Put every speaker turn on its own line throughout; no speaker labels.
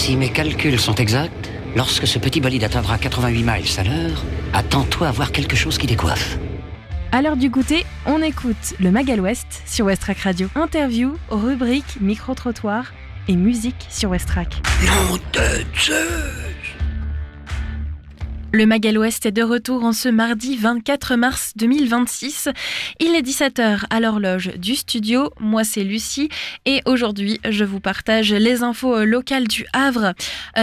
Si mes calculs sont exacts, lorsque ce petit bolide atteindra 88 miles à l'heure, attends-toi à voir quelque chose qui décoiffe.
À l'heure du goûter, on écoute le Magal Ouest sur Westrack Radio. Interview, rubrique, micro-trottoir et musique sur Westrack.
Nom de Zeus!
Le Magal Ouest est de retour en ce mardi 24 mars 2026. Il est 17h à l'horloge du studio. Moi, c'est Lucie et aujourd'hui, je vous partage les infos locales du Havre.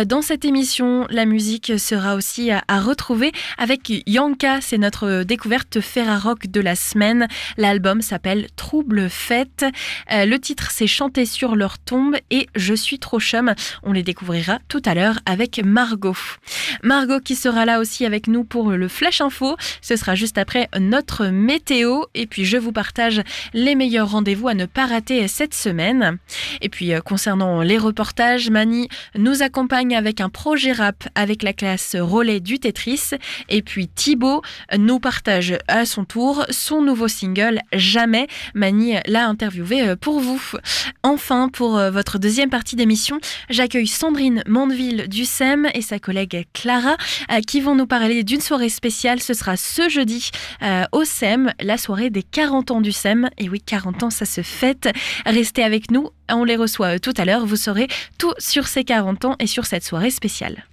Dans cette émission, la musique sera aussi à retrouver avec Yanka. C'est notre découverte Ferrarock de la semaine. L'album s'appelle Trouble Fête. Le titre, c'est Chanter sur leur tombe et Je suis trop chum. On les découvrira tout à l'heure avec Margot. Margot qui sera là aussi avec nous pour le Flash Info. Ce sera juste après notre météo. Et puis, je vous partage les meilleurs rendez-vous à ne pas rater cette semaine. Et puis, concernant les reportages, Mani nous accompagne avec un projet rap avec la classe relais du Tetris. Et puis, Thibaut nous partage à son tour son nouveau single Jamais. Mani l'a interviewé pour vous. Enfin, pour votre deuxième partie d'émission, j'accueille Sandrine Mandeville du SEM et sa collègue Clara qui vont nous parler d'une soirée spéciale. Ce sera ce jeudi au SEM, la soirée des 40 ans du SEM. Et oui, 40 ans, ça se fête. Restez avec nous, on les reçoit tout à l'heure. Vous saurez tout sur ces 40 ans et sur cette soirée spéciale.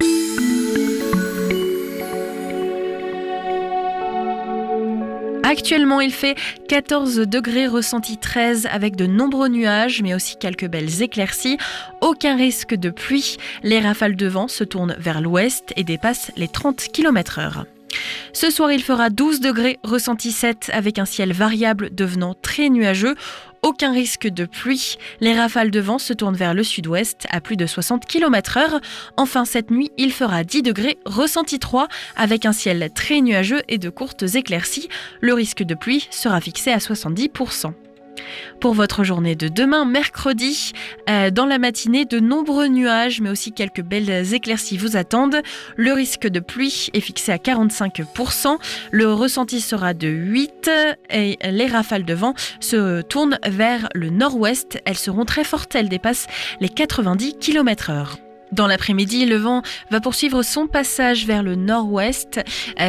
Actuellement, il fait 14 degrés, ressenti 13 avec de nombreux nuages, mais aussi quelques belles éclaircies. Aucun risque de pluie. Les rafales de vent se tournent vers l'ouest et dépassent les 30 km/h. Ce soir, il fera 12 degrés, ressenti 7 avec un ciel variable devenant très nuageux. Aucun risque de pluie. Les rafales de vent se tournent vers le sud-ouest à plus de 60 km/h. Enfin, cette nuit, il fera 10 degrés, ressenti 3 avec un ciel très nuageux et de courtes éclaircies. Le risque de pluie sera fixé à 70%. Pour votre journée de demain, mercredi, dans la matinée, de nombreux nuages, mais aussi quelques belles éclaircies vous attendent. Le risque de pluie est fixé à 45%. Le ressenti sera de 8 et les rafales de vent se tournent vers le nord-ouest. Elles seront très fortes, elles dépassent les 90 km/h. Dans l'après-midi, le vent va poursuivre son passage vers le nord-ouest,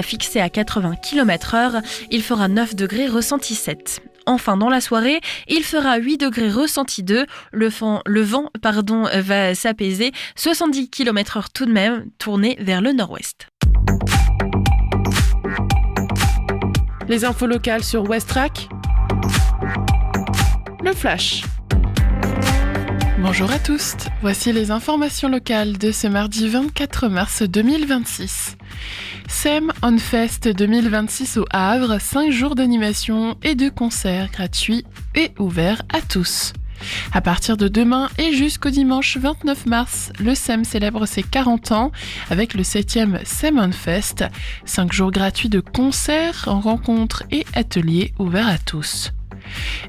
fixé à 80 km/h. Il fera 9 degrés, ressenti 7. Enfin, dans la soirée, il fera 8 degrés, ressenti 2. Le vent va s'apaiser, 70 km/h tout de même, tourné vers le nord-ouest.
Les infos locales sur Westrack. Le Flash. Bonjour à tous, voici les informations locales de ce mardi 24 mars 2026. SEM On Fest 2026 au Havre, 5 jours d'animation et de concerts gratuits et ouverts à tous. À partir de demain et jusqu'au dimanche 29 mars, le SEM célèbre ses 40 ans avec le 7e SEM On Fest, 5 jours gratuits de concerts, rencontres et ateliers ouverts à tous.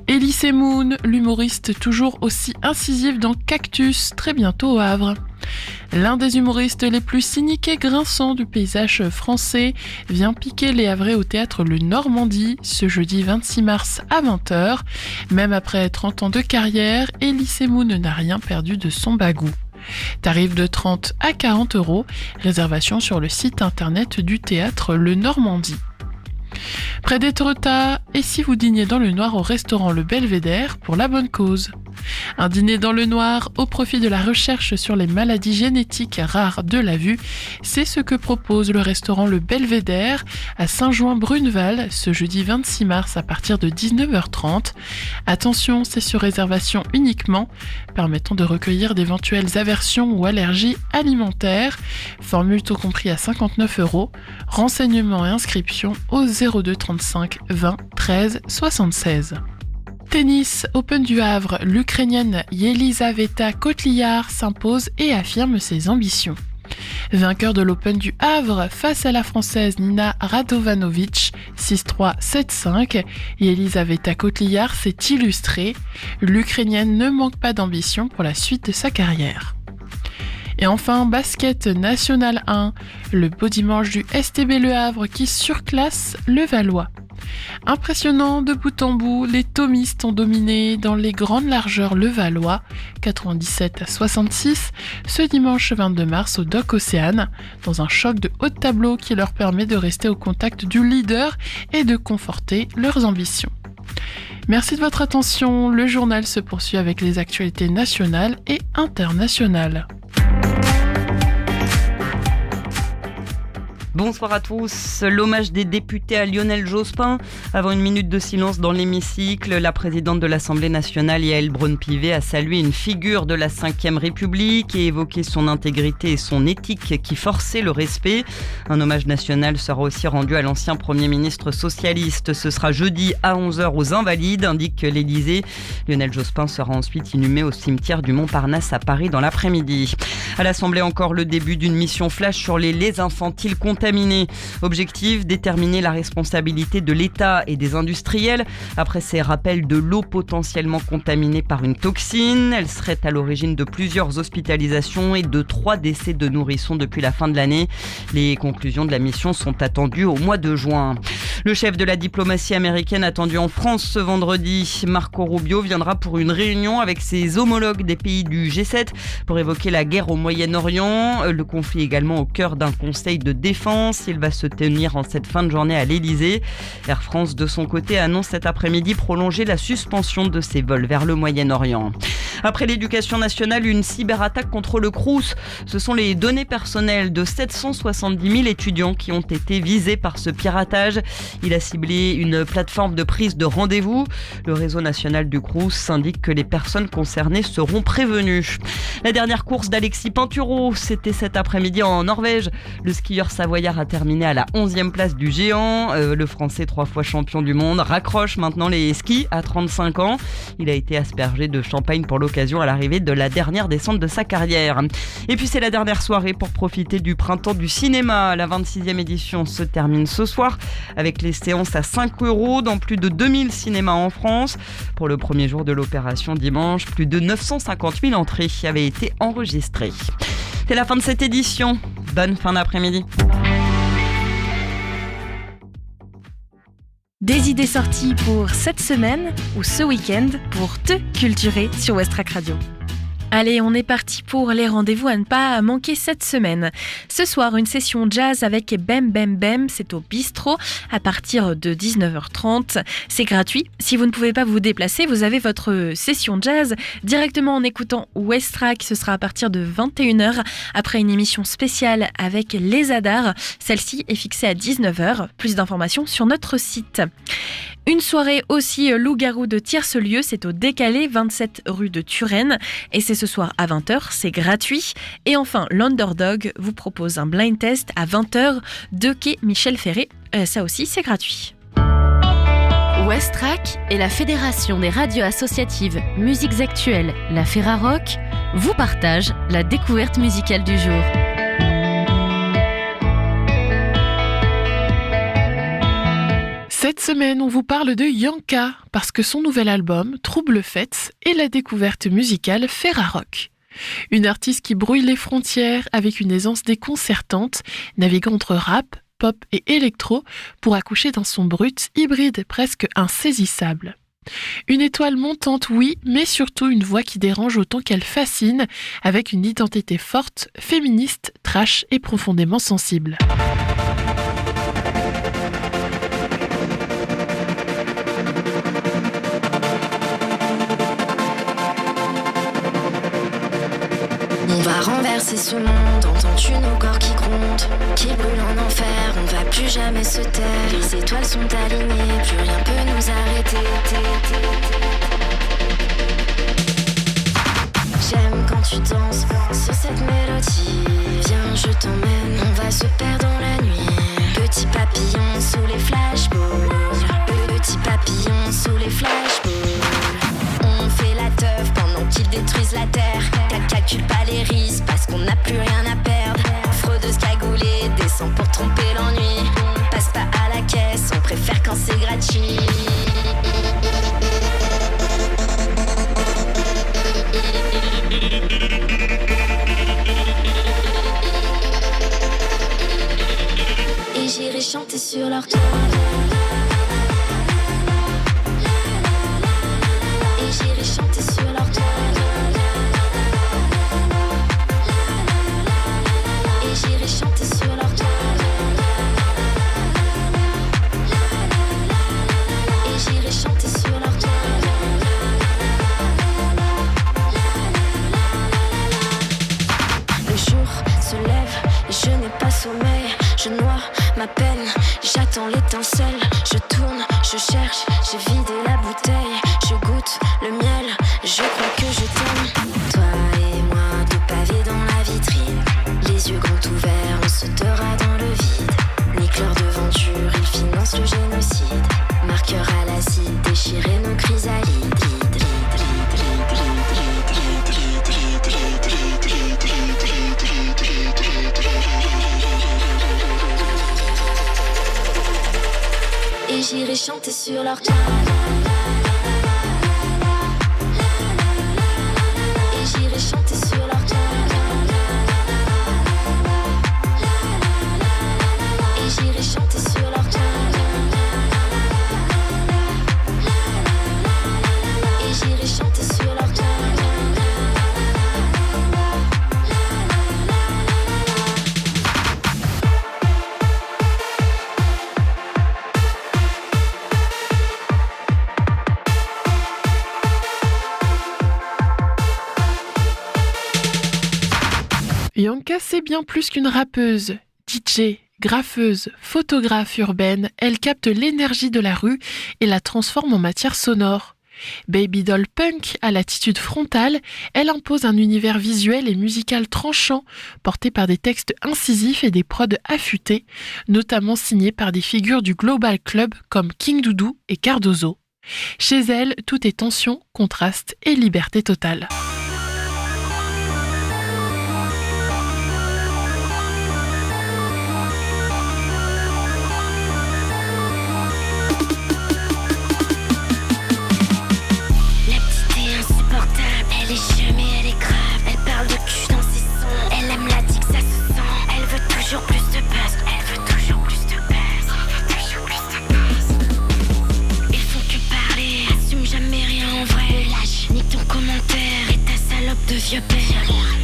Elise Moon, l'humoriste toujours aussi incisif dans Cactus, très bientôt au Havre. L'un des humoristes les plus cyniques et grinçants du paysage français vient piquer les Havrais au théâtre Le Normandie ce jeudi 26 mars à 20h. Même après 30 ans de carrière, Elise Moon n'a rien perdu de son bagou. Tarif de 30 à 40 euros, réservation sur le site internet du théâtre Le Normandie. Près d'Étretat, et si vous dîniez dans le noir au restaurant Le Belvédère pour la bonne cause. Un dîner dans le noir au profit de la recherche sur les maladies génétiques rares de la vue, c'est ce que propose le restaurant Le Belvédère à Saint-Jouin-Bruneval ce jeudi 26 mars à partir de 19h30. Attention, c'est sur réservation uniquement, permettant de recueillir d'éventuelles aversions ou allergies alimentaires. Formule tout compris à 59 euros. Renseignements et inscriptions au 02 35 20 13 76. Tennis, Open du Havre, l'Ukrainienne Yelizaveta Kotliyar s'impose et affirme ses ambitions. Vainqueur de l'Open du Havre face à la Française Nina Radovanovic, 6-3, 7-5, Yelizaveta Kotliyar s'est illustrée. L'Ukrainienne ne manque pas d'ambition pour la suite de sa carrière. Et enfin, basket National 1, le beau dimanche du STB Le Havre qui surclasse le Valois. Impressionnant de bout en bout, les thomistes ont dominé dans les grandes largeurs le Valois, 97-66, ce dimanche 22 mars au Dock Océane, dans un choc de haut de tableau qui leur permet de rester au contact du leader et de conforter leurs ambitions. Merci de votre attention, le journal se poursuit avec les actualités nationales et internationales.
Bonsoir à tous. L'hommage des députés à Lionel Jospin. Avant une minute de silence dans l'hémicycle, la présidente de l'Assemblée nationale, Yaël Braun-Pivet, a salué une figure de la Ve République et évoqué son intégrité et son éthique qui forçaient le respect. Un hommage national sera aussi rendu à l'ancien Premier ministre socialiste. Ce sera jeudi à 11h aux Invalides, indique l'Élysée. Lionel Jospin sera ensuite inhumé au cimetière du Montparnasse à Paris dans l'après-midi. À l'Assemblée, encore le début d'une mission flash sur les laits infantiles contaminés. Objectif, déterminer la responsabilité de l'État et des industriels. Après ces rappels de l'eau potentiellement contaminée par une toxine, elle serait à l'origine de plusieurs hospitalisations et de 3 décès de nourrissons depuis la fin de l'année. Les conclusions de la mission sont attendues au mois de juin. Le chef de la diplomatie américaine attendu en France ce vendredi, Marco Rubio, viendra pour une réunion avec ses homologues des pays du G7 pour évoquer la guerre au Moyen-Orient. Le conflit également au cœur d'un conseil de défense. Il va se tenir en cette fin de journée à l'Élysée. Air France, de son côté, annonce cet après-midi prolonger la suspension de ses vols vers le Moyen-Orient. Après l'éducation nationale, une cyberattaque contre le Crous. Ce sont les données personnelles de 770 000 étudiants qui ont été visés par ce piratage. Il a ciblé une plateforme de prise de rendez-vous. Le réseau national du Crous indique que les personnes concernées seront prévenues. La dernière course d'Alexis Pinturo, c'était cet après-midi en Norvège. Le skieur savoyard a terminé à la 11e place du géant. Le Français, 3 fois champion du monde, raccroche maintenant les skis à 35 ans. Il a été aspergé de champagne pour l'occasion à l'arrivée de la dernière descente de sa carrière. Et puis c'est la dernière soirée pour profiter du printemps du cinéma. La 26e édition se termine ce soir avec les séances à 5 € dans plus de 2000 cinémas en France. Pour le premier jour de l'opération dimanche, plus de 950 000 entrées avaient été enregistrées. C'est la fin de cette édition. Bonne fin d'après-midi.
Des idées sorties pour cette semaine ou ce week-end pour te culturer sur Westrack Radio. Allez, on est parti pour les rendez-vous à ne pas manquer cette semaine. Ce soir, une session jazz avec Bem Bem Bem, c'est au bistrot à partir de 19h30. C'est gratuit. Si vous ne pouvez pas vous déplacer, vous avez votre session jazz directement en écoutant Westrack. Ce sera à partir de 21h après une émission spéciale avec les Adars. Celle-ci est fixée à 19h. Plus d'informations sur notre site. Une soirée aussi loup-garou de tierce-lieu, c'est au Décalé, 27 rue de Turenne. Et c'est ce soir à 20h, c'est gratuit. Et enfin, l'Underdog vous propose un blind test à 20h de quai Michel Ferré. Ça aussi, c'est gratuit.
Westrack et la Fédération des radios associatives Musiques Actuelles, la Ferrarock, vous partagent la découverte musicale du jour.
Cette semaine, on vous parle de Yanka, parce que son nouvel album, Trouble Fête, est la découverte musicale Ferrarock. Une artiste qui brouille les frontières avec une aisance déconcertante, naviguant entre rap, pop et électro pour accoucher d'un son brut, hybride, presque insaisissable. Une étoile montante, oui, mais surtout une voix qui dérange autant qu'elle fascine, avec une identité forte, féministe, trash et profondément sensible.
On va renverser ce monde, entends-tu nos corps qui grondent, qui brûlent en enfer, on va plus jamais se taire. Les étoiles sont alignées, plus rien peut nous arrêter. J'aime quand tu danses sur cette mélodie. Viens, je t'emmène, on va se perdre dans la nuit. Petit papillon sous les flashballs, petit papillon sous les flashballs. On fait la teuf pendant qu'ils détruisent la terre. Calcule pas les risques parce qu'on n'a plus rien à perdre. Fraudeuse cagoulée, descend pour tromper l'ennui. Passe pas à la caisse, on préfère quand c'est gratuit. Et j'irai chanter sur leur toit. ma peine, j'attends l'étincelle. Je tourne, je cherche, j'ai vidé la bouteille. Je goûte le miel, je crois que je t'aime. Toi et moi, deux pavés dans la vitrine. Les yeux grands ouverts, on sautera dans le vide. Nicleur de venture, il finance le génocide. Marqueur à l'acide, déchirer nos chrysalides. Et j'irai chanter sur leur cas. Et j'irai chanter sur leur cas. Et j'irai chanter sur leur cas. Et j'irai chanter sur leur cas.
Yanka, c'est bien plus qu'une rappeuse. DJ, graffeuse, photographe urbaine, elle capte l'énergie de la rue et la transforme en matière sonore. Baby doll punk à l'attitude frontale, elle impose un univers visuel et musical tranchant, porté par des textes incisifs et des prods affûtés, notamment signés par des figures du Global Club comme King Doudou et Cardozo. Chez elle, tout est tension, contraste et liberté totale.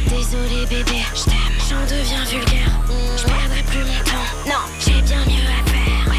Désolé bébé, je t'aime, j'en deviens vulgaire. Je perdrai plus mon temps, non, j'ai bien mieux à faire.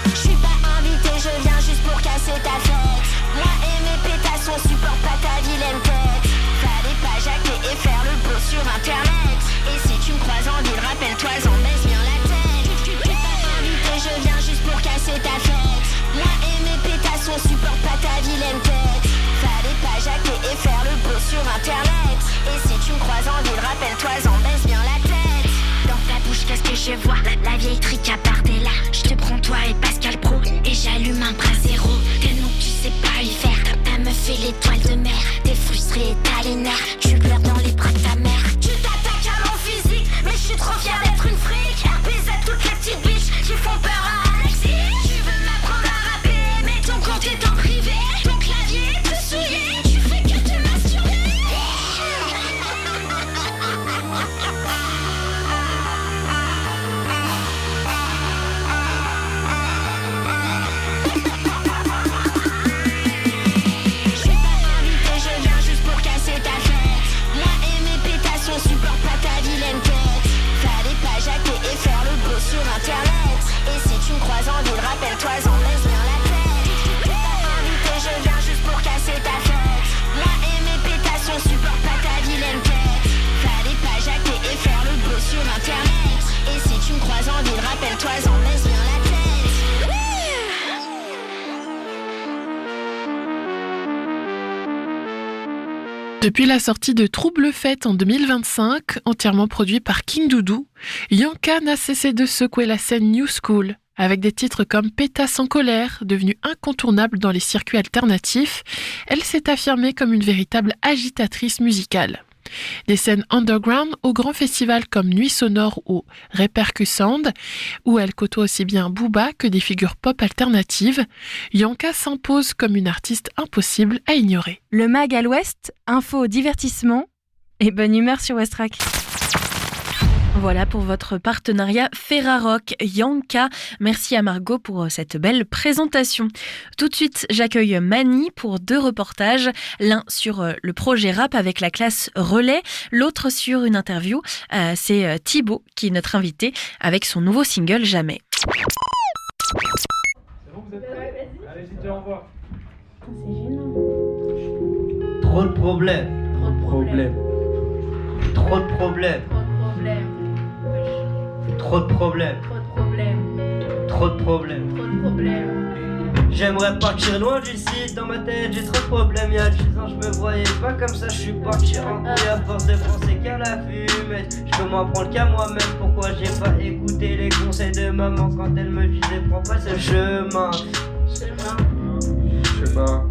Je suis pas invité, je viens juste pour casser ta fête. Moi et mes pétasses, on supporte pas ta vilaine tête. Fallait pas jacter et faire le beau sur internet. Et si tu me croises en ville, rappelle-toi-en, baisse bien la tête. Tu t'es pas invité, je viens juste pour casser ta fête. Moi et mes pétasses, on supporte pas ta vilaine tête. Fallait pas jacter et faire le beau sur internet. Et si tu me croises en ville, rappelle-toi-en, baisse bien la tête. Dans ta bouche, qu'est-ce que je vois? La vieille trique à part est là. Je te prends toi et Pascal Pro. Et j'allume un bras zéro. Tellement que tu sais pas y faire. Elle me fait l'étoile de mer. T'es frustré et t'as les nerfs. Tu pleures dans les bras de ta mère. Tu t'attaques à mon physique, mais je suis trop fière d'être une fric. RPZ toutes les petites bitches qui font peur à Alexis. Tu veux m'apprendre à rapper, mais ton compte est en privé. Ton clavier est tout souillé, tu fais que te masturber. Je suis pas invité, je viens juste pour casser ta fête. Moi et mes pétasses, on supporte pas ta vilaine tête. Fallait pas jacter et faire le beau sur internet. Et si tu me croises en ville, rappelle-toi-en, laisse bien la tête. Je suis pas invité, je viens juste pour casser ta fête. Moi et mes pétasses, on supporte pas ta vilaine tête. Fallait pas jacter et faire le beau sur internet. Et si tu me croises en ville, rappelle-toi-en, laisse bien la tête.
Depuis la sortie de Trouble Fête en 2025, entièrement produit par King Doudou, Yanka n'a cessé de secouer la scène New School, avec des titres comme Pétasse en colère, devenu incontournable dans les circuits alternatifs. Elle s'est affirmée comme une véritable agitatrice musicale. Des scènes underground aux grands festivals comme Nuit Sonore ou Repercussand, où elle côtoie aussi bien Booba que des figures pop alternatives, Yanka s'impose comme une artiste impossible à ignorer.
Le MAG à l'Ouest, info, divertissement et bonne humeur sur Westrack. Voilà pour votre partenariat Ferrarock Yanka. Merci à Margot pour cette belle présentation. Tout de suite, j'accueille Mani pour 2 reportages. L'un sur le projet rap avec la classe Relais, l'autre sur une interview. C'est Thibaut qui est notre invité avec son nouveau single Jamais.
C'est bon, vous êtes prêts ? Allez-y, dis au revoir.
C'est gênant.
Trop de problèmes.
Trop de problèmes.
Trop de problèmes.
Trop de problèmes.
Trop de problèmes.
Trop de problèmes.
Trop de problèmes.
Trop de problèmes.
J'aimerais partir loin d'ici, dans ma tête j'ai trop de problèmes. Y'a 10 ans je me voyais pas comme ça, je suis parti en couille à force de penser qu'à la fumette. Je peux m'en prendre qu'à moi-même, pourquoi j'ai pas écouté les conseils de maman quand elle me disait prends pas ce chemin.
Je sais
pas.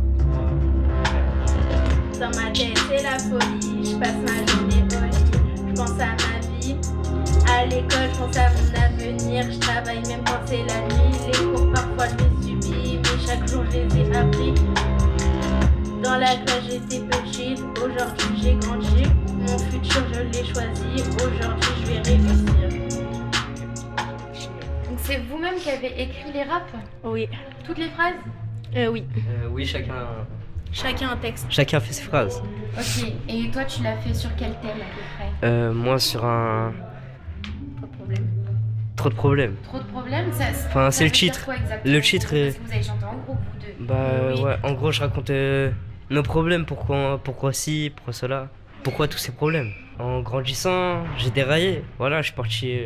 Dans ma tête c'est la folie, je passe ma journée au lit, je pense à ma vie. À l'école, je pense à mon avenir, je travaille même quand c'est la nuit. Les cours parfois je les subis, mais chaque jour je les ai appris. Dans la classe j'étais petite, aujourd'hui j'ai grandi. Mon futur je l'ai choisi, aujourd'hui je vais réussir.
Donc c'est vous-même qui avez écrit les raps?
Oui.
Toutes les phrases?
Oui.
Oui,
Chacun un texte.
chacun fait ses phrases.
Ok, et toi tu l'as fait sur quel thème à peu près?
Moi sur un...
Pas de problème.
Trop de problèmes.
Trop de problèmes? Ça
C'est le
veut dire
titre.
quoi exactement?
Le titre est...
Parce que vous avez chanté en groupe, vous deux.
Oui.
Ouais, en gros je raconte nos problèmes, pourquoi ci, pourquoi cela, pourquoi tous ces problèmes. En grandissant, j'ai déraillé, voilà, je suis parti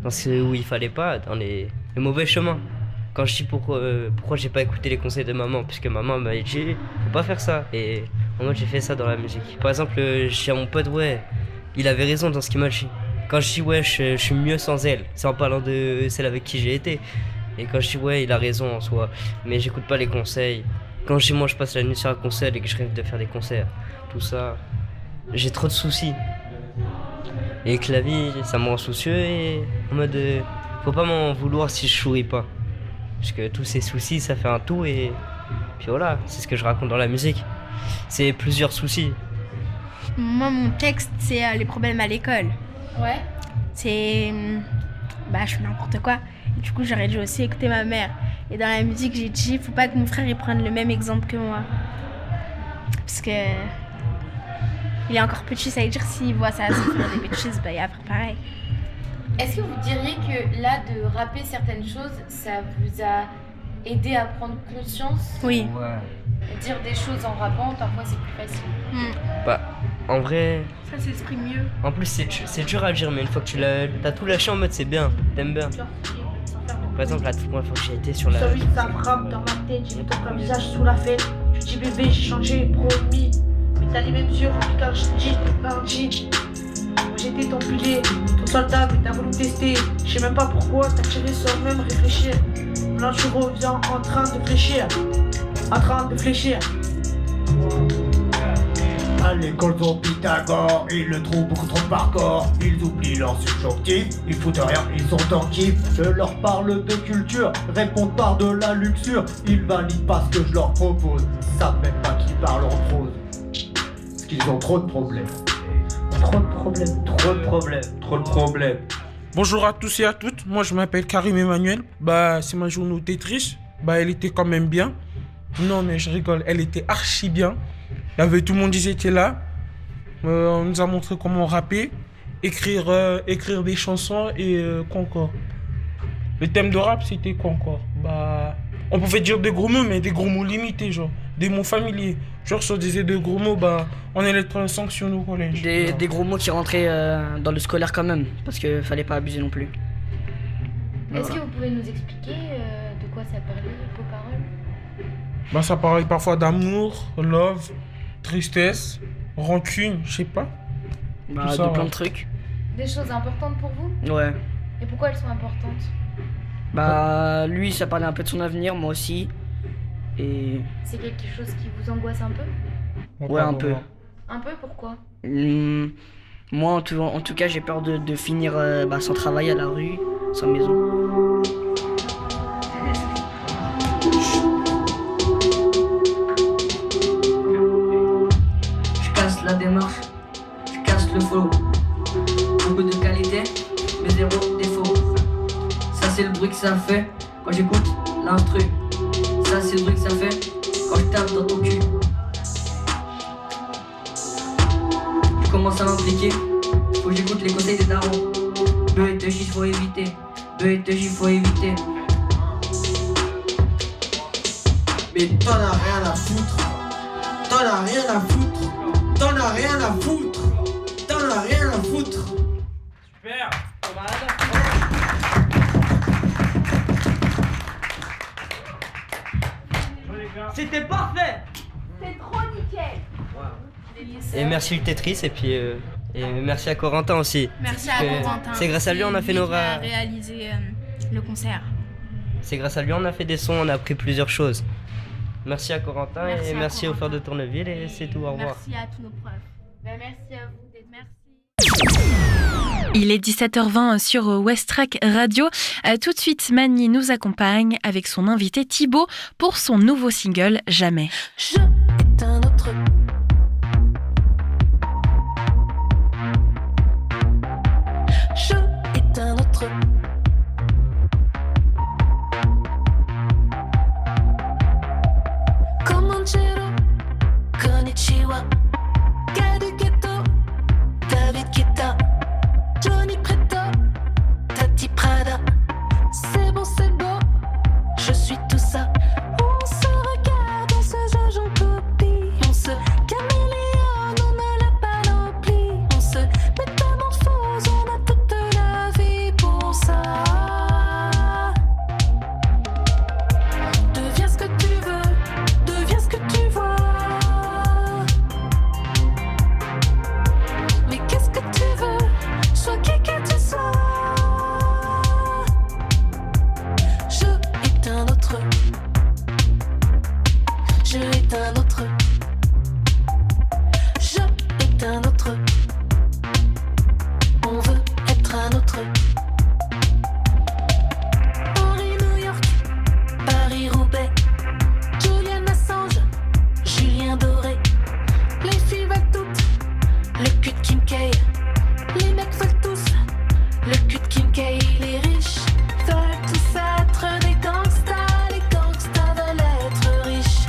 dans ce où il fallait pas, dans les mauvais chemins. Quand je dis pourquoi j'ai pas écouté les conseils de maman, puisque maman m'a dit faut pas faire ça, et en mode j'ai fait ça dans la musique. Par exemple, je dis à mon pote ouais, il avait raison dans ce qu'il m'a dit. Quand je dis ouais, je suis mieux sans elle, c'est en parlant de celle avec qui j'ai été. Et quand je dis ouais, il a raison en soi, mais j'écoute pas les conseils. Quand je dis moi je passe la nuit sur un concert et que je rêve de faire des concerts, tout ça, j'ai trop de soucis. Et que la vie, ça me rend soucieux et en mode faut pas m'en vouloir si je souris pas. Parce que tous ces soucis, ça fait un tout et puis voilà, c'est ce que je raconte dans la musique. C'est plusieurs soucis.
Moi mon texte c'est les problèmes à l'école.
Ouais.
C'est... je fais n'importe quoi. Et du coup j'aurais dû aussi écouter ma mère. Et dans la musique j'ai dit faut pas que mon frère il prenne le même exemple que moi. Parce que... il est encore petit, ça veut dire s'il voit ça, s'il fait des bêtises, il va faire pareil.
Est-ce que vous diriez que là, de rapper certaines choses, ça vous a aidé à prendre conscience?
Oui.
Ouais.
Dire des choses en rappant, parfois c'est plus facile.
En vrai,
Ça s'exprime mieux.
en plus c'est dur à dire, mais une fois que t'as tout lâché en mode c'est bien, t'aimes bien. Par exemple, la toute première fois que j'ai été sur la...
Celui ça frappe dans ma tête, j'ai mis ton visage sous la fête. Tu dis bébé, j'ai changé, promis. Mais t'as les mêmes yeux remplis quand je dis, bandit. Moi j'étais ton pilier, ton soldat, mais t'as voulu me tester. Je sais même pas pourquoi, t'as tiré sans même réfléchir. Maintenant tu reviens en train de fléchir. En train de fléchir.
À l'école sont Pythagore, ils le trouvent beaucoup trop par corps. Ils oublient leur subjonctif, ils foutent rien, ils sont en kiff. Je leur parle de culture, répondent par de la luxure. Ils valident pas ce que je leur propose, ils savent même pas qu'ils parlent en prose. Parce qu'ils ont trop de problèmes.
Trop de problèmes.
Trop de problèmes.
Trop de problèmes.
Bonjour à tous et à toutes, moi je m'appelle Karim Emmanuel. C'est ma journée au Tetris. Elle était quand même bien. Non mais je rigole, elle était archi bien. Il y avait tout le monde, ils étaient là. On nous a montré comment rapper, écrire des chansons et quoi encore. Le thème de rap c'était quoi encore? On pouvait dire des gros mots, mais des gros mots limités, genre des mots familiers. Genre si on disait des gros mots, on allait être sanctionné au collège.
Des gros mots qui rentraient dans le scolaire quand même, parce qu'il fallait pas abuser non plus.
Est-ce que vous pouvez nous expliquer de quoi ça parlait, vos paroles?
Ça parlait parfois d'amour, love, tristesse, rancune, je sais pas.
Ça, plein de trucs.
Des choses importantes pour vous?
Ouais.
Et pourquoi elles sont importantes?
Lui, ça parlait un peu de son avenir, moi aussi. Et...
c'est quelque chose qui vous angoisse un peu?
Ouais, un peu.
Un peu, pourquoi?
Moi, en tout cas, j'ai peur de finir sans travail à la rue, sans maison. Je casse la démarche, je casse le flow. Beaucoup de qualité, mais zéro défaut. Ça, c'est le bruit que ça fait quand j'écoute l'instru. Ça, c'est le bruit que ça fait quand je tape dans ton cul. Je commence à m'impliquer, faut que j'écoute les conseils des darons. Beu et Teuchi, faut éviter. Beu et Teuchi, faut éviter.
et t'en as rien à foutre. T'en as rien à foutre. T'en as rien à foutre. T'en as rien à foutre.
Super.
C'était parfait.
C'est trop nickel.
Et merci le Tetris et puis et merci à Corentin aussi.
Merci
Parce
à
que
Corentin.
C'est grâce à lui on a fait nos
qui a réalisé le concert.
C'est grâce à lui on a fait des sons, on a appris plusieurs choses. Merci à Corentin
Merci
et
à
merci au
Corentin.
Fer de Tourneville et c'est tout, au revoir.
Merci à tous nos profs.
Merci à vous d'être merci.
Il est 17h20 sur Westrack Radio. Tout de suite, Mani nous accompagne avec son invité Thibaut pour son nouveau single Jamais.
Je est un autre. Je est un autre. Comanchero, konnichiwa. Gadu Ghetto, David Guetta, Johnny Preto, Tati Prada. C'est bon, je suis tout ça. On se regarde, on se juge en copie. On se caméléone, on a la panoplie. On se métamorphose, on a toute la vie pour ça. Deviens ce que tu veux, deviens ce que tu vois. Mais qu'est-ce que tu veux? Sois qui que tu sois. Je est un autre. Je est un autre. Je est un autre. On veut être un autre. Paris, New York, Paris, Roubaix, Julian Assange, Julien Doré. Les filles veulent toutes le cul de Kim K. Les mecs veulent tous le cul de Kim K. Les riches veulent tous être des gangsters. Les gangsters veulent être riches.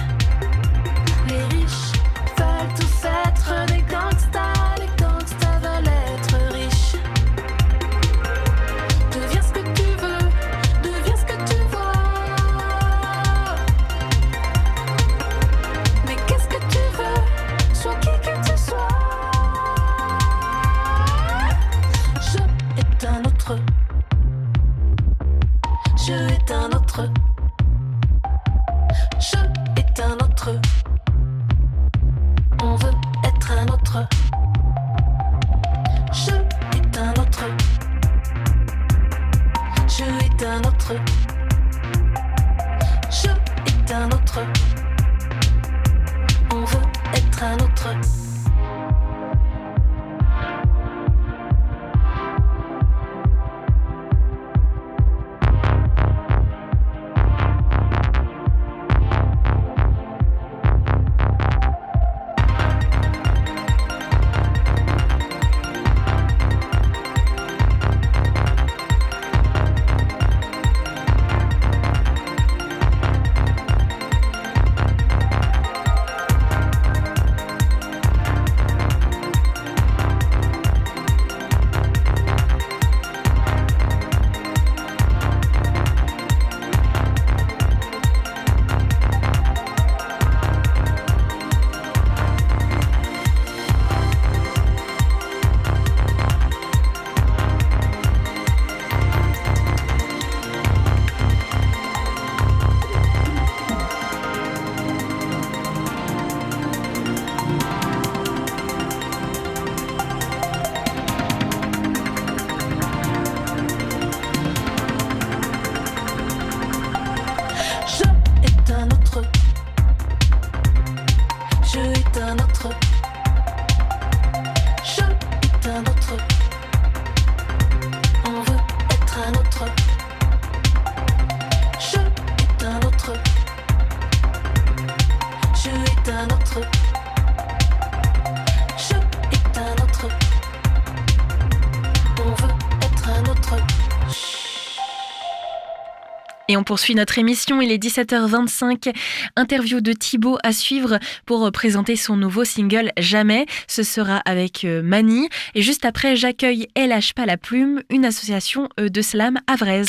Les riches veulent tous être des gangsters. Les gangsters veulent être riches. Deviens ce que tu veux, deviens ce que tu vois. Mais qu'est-ce que tu veux? Sois qui que tu sois. Je est un autre. Je est un autre. Je est un autre. On veut être un autre. Je est un autre. Je est un autre. Je est un autre. On veut être un autre. Je est un autre. Je est un autre. Je est un autre. On veut être un autre. Je est un autre. Je est un autre. Je est un autre. On veut être un autre.
Et on poursuit notre émission, il est 17h25. Interview de Thibaut à suivre pour présenter son nouveau single Jamais. Ce sera avec Mani. Et juste après, j'accueille Elle Lâche Pas la Plume, une association de slam havraise.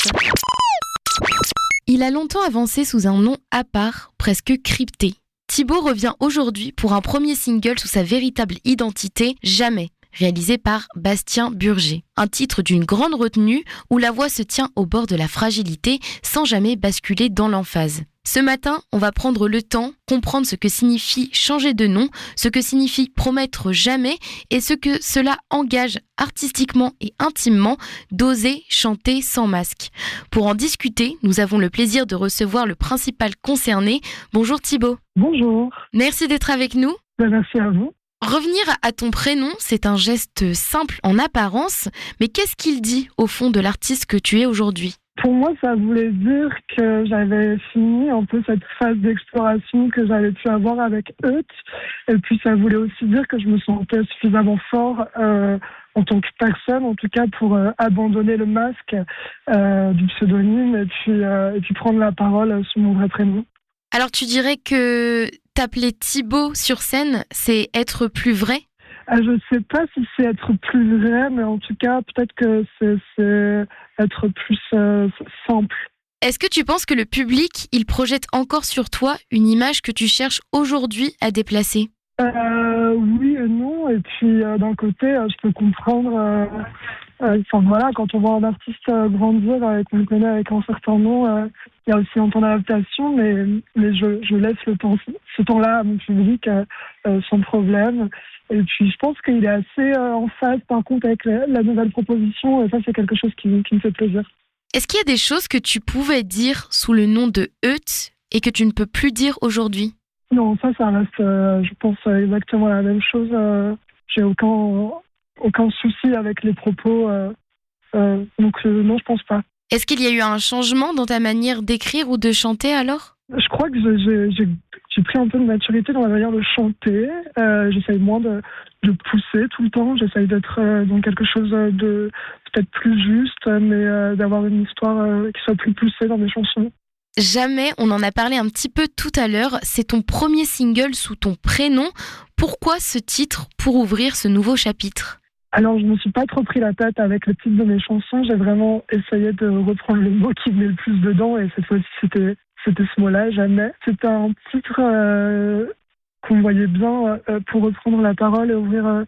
Il a longtemps avancé sous un nom à part, presque crypté. Thibaut revient aujourd'hui pour un premier single sous sa véritable identité, Jamais, réalisé par Bastien Burger. Un titre d'une grande retenue où la voix se tient au bord de la fragilité sans jamais basculer dans l'emphase. Ce matin, on va prendre le temps, comprendre ce que signifie changer de nom, ce que signifie promettre jamais et ce que cela engage artistiquement et intimement d'oser chanter sans masque. Pour en discuter, nous avons le plaisir de recevoir le principal concerné. Bonjour Thibaut.
Bonjour.
Merci d'être avec nous.
Merci à vous.
Revenir à ton prénom, c'est un geste simple en apparence, mais qu'est-ce qu'il dit au fond de l'artiste que tu es aujourd'hui ?
Pour moi, ça voulait dire que j'avais fini un peu cette phase d'exploration que j'avais pu avoir avec Eut. Et puis, ça voulait aussi dire que je me sentais suffisamment fort en tant que personne, en tout cas, pour abandonner le masque du pseudonyme et puis prendre la parole sous mon vrai prénom.
Alors, tu dirais que t'appeler Thibaut sur scène, c'est être plus vrai ?
Je ne sais pas si c'est être plus vrai, mais en tout cas, peut-être que c'est être plus simple.
Est-ce que tu penses que le public, il projette encore sur toi une image que tu cherches aujourd'hui à déplacer ?
Oui et non. Et puis, d'un côté, je peux comprendre... quand on voit un artiste grandir et qu'on le connaît avec un certain nom, il y a aussi un temps d'adaptation, mais je laisse ce temps-là à mon public sans problème. Et puis, je pense qu'il est assez en phase, par contre, avec la nouvelle proposition. Et ça, c'est quelque chose qui me fait plaisir.
Est-ce qu'il y a des choses que tu pouvais dire sous le nom de Eut et que tu ne peux plus dire aujourd'hui ?
Non, ça reste, je pense, exactement la même chose. J'ai aucun souci avec les propos. Donc, non, je pense pas.
Est-ce qu'il y a eu un changement dans ta manière d'écrire ou de chanter alors ?
Je crois que j'ai pris un peu de maturité dans la manière de chanter. J'essaye moins de pousser tout le temps. J'essaye d'être dans quelque chose de peut-être plus juste, mais d'avoir une histoire qui soit plus poussée dans mes chansons.
Jamais, on en a parlé un petit peu tout à l'heure, c'est ton premier single sous ton prénom. Pourquoi ce titre pour ouvrir ce nouveau chapitre ?
Alors, je ne me suis pas trop pris la tête avec le titre de mes chansons. J'ai vraiment essayé de reprendre le mot qui venait le plus dedans et cette fois-ci, c'était ce mot-là, Jamais. C'était un titre qu'on voyait bien pour reprendre la parole et ouvrir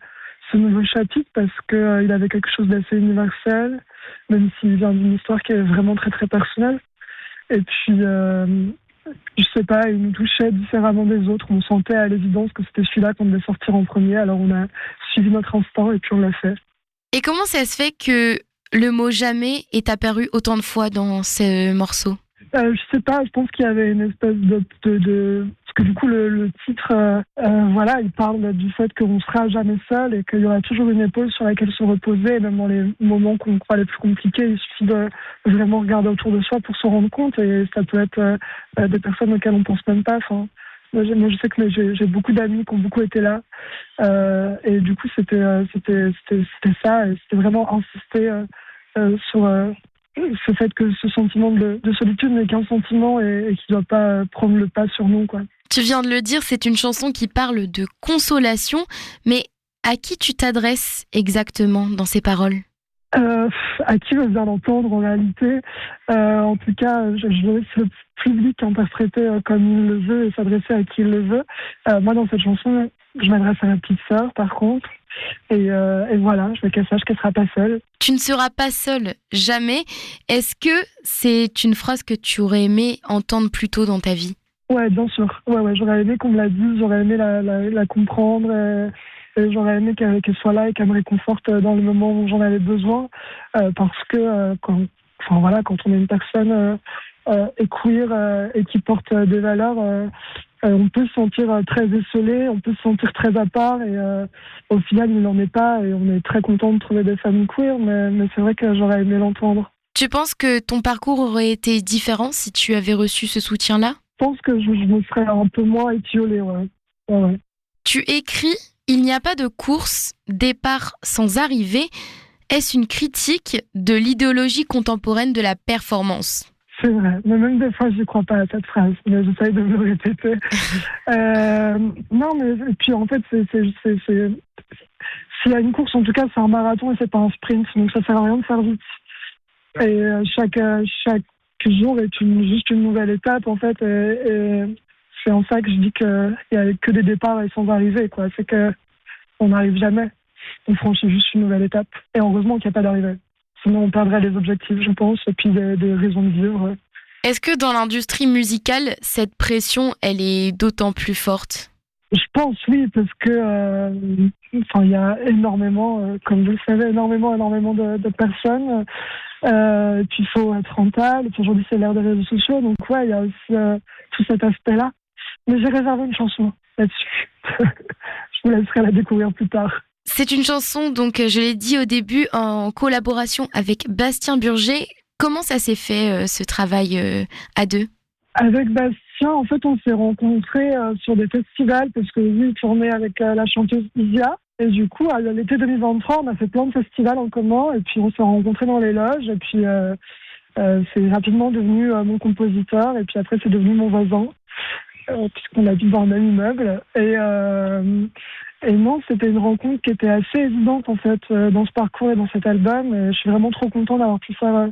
ce nouveau chapitre parce qu'il avait quelque chose d'assez universel, même s'il vient d'une histoire qui est vraiment très très personnelle. Et puis, je sais pas, il nous touchait différemment des autres. On sentait à l'évidence que c'était celui-là qu'on devait sortir en premier. Alors on a suivi notre instinct et puis on l'a fait.
Et comment ça se fait que le mot Jamais est apparu autant de fois dans ce morceau ?
Je sais pas, je pense qu'il y avait une espèce de... Parce que du coup, le titre, il parle du fait qu'on sera jamais seul et qu'il y aura toujours une épaule sur laquelle se reposer. Et même dans les moments qu'on croit les plus compliqués, il suffit de vraiment regarder autour de soi pour se rendre compte. Et ça peut être des personnes auxquelles on pense même pas. Enfin, moi, je sais que j'ai beaucoup d'amis qui ont beaucoup été là. Et du coup, c'était ça. Et c'était vraiment insister sur... ce fait que ce sentiment de solitude n'est qu'un sentiment et qui ne doit pas prendre le pas sur nous, quoi.
Tu viens de le dire, c'est une chanson qui parle de consolation, mais à qui tu t'adresses exactement dans ces paroles ?
À qui veut bien l'entendre en réalité. En tout cas, je laisse le public interpréter comme il le veut et s'adresser à qui il le veut. Moi, dans cette chanson, je m'adresse à ma petite sœur, par contre. Et voilà, je veux qu'elle sache qu'elle ne sera pas seule.
Tu ne seras pas seule, jamais. Est-ce que c'est une phrase que tu aurais aimé entendre plus tôt dans ta vie ?
Ouais, bien sûr. Ouais, j'aurais aimé qu'on me la dise, j'aurais aimé la comprendre. Et j'aurais aimé qu'elle soit là et qu'elle me réconforte dans le moment où j'en avais besoin. Parce que quand on est une personne queer et qui porte des valeurs, on peut se sentir très isolé, on peut se sentir très à part et au final il n'en est pas et on est très content de trouver des familles queer, mais c'est vrai que j'aurais aimé l'entendre.
Tu penses que ton parcours aurait été différent si tu avais reçu ce soutien-là ?
Je pense que je me serais un peu moins étiolée, ouais.
Tu écris « Il n'y a pas de course, départ sans arrivée ». Est-ce une critique de l'idéologie contemporaine de la performance ?
C'est vrai, mais même des fois, je ne crois pas à cette phrase, mais j'essaye de me le répéter. Non, mais et puis en fait, s'il y a une course, en tout cas, c'est un marathon et c'est pas un sprint, donc ça sert à rien de faire vite. Et chaque chaque jour est juste une nouvelle étape, en fait. Et c'est en ça que je dis qu'il n'y a que des départs et sans arrivée, quoi. C'est qu'on n'arrive jamais. On franchit juste une nouvelle étape. Et heureusement qu'il n'y a pas d'arrivée. Sinon, on perdrait les objectifs, je pense, et puis des raisons de vivre.
Est-ce que dans l'industrie musicale, cette pression, elle est d'autant plus forte ?
Je pense, oui, parce que il y a énormément, comme vous le savez, énormément de personnes. Puis il faut être rentable. Puis aujourd'hui, c'est l'ère des réseaux sociaux. Donc, ouais, il y a aussi tout cet aspect-là. Mais j'ai réservé une chanson là-dessus. Je vous laisserai la découvrir plus tard.
C'est une chanson, donc je l'ai dit au début, en collaboration avec Bastien Burger. Comment ça s'est fait, ce travail à deux ?
Avec Bastien, en fait, on s'est rencontrés sur des festivals parce que lui, il tournait avec la chanteuse Isia. Et du coup, à l'été 2023, on a fait plein de festivals en commun. Et puis, on s'est rencontrés dans les loges. Et puis, c'est rapidement devenu mon compositeur. Et puis après, c'est devenu mon voisin, puisqu'on habite dans le même immeuble. Et non, c'était une rencontre qui était assez évidente, en fait, dans ce parcours et dans cet album. Et je suis vraiment trop contente d'avoir pu faire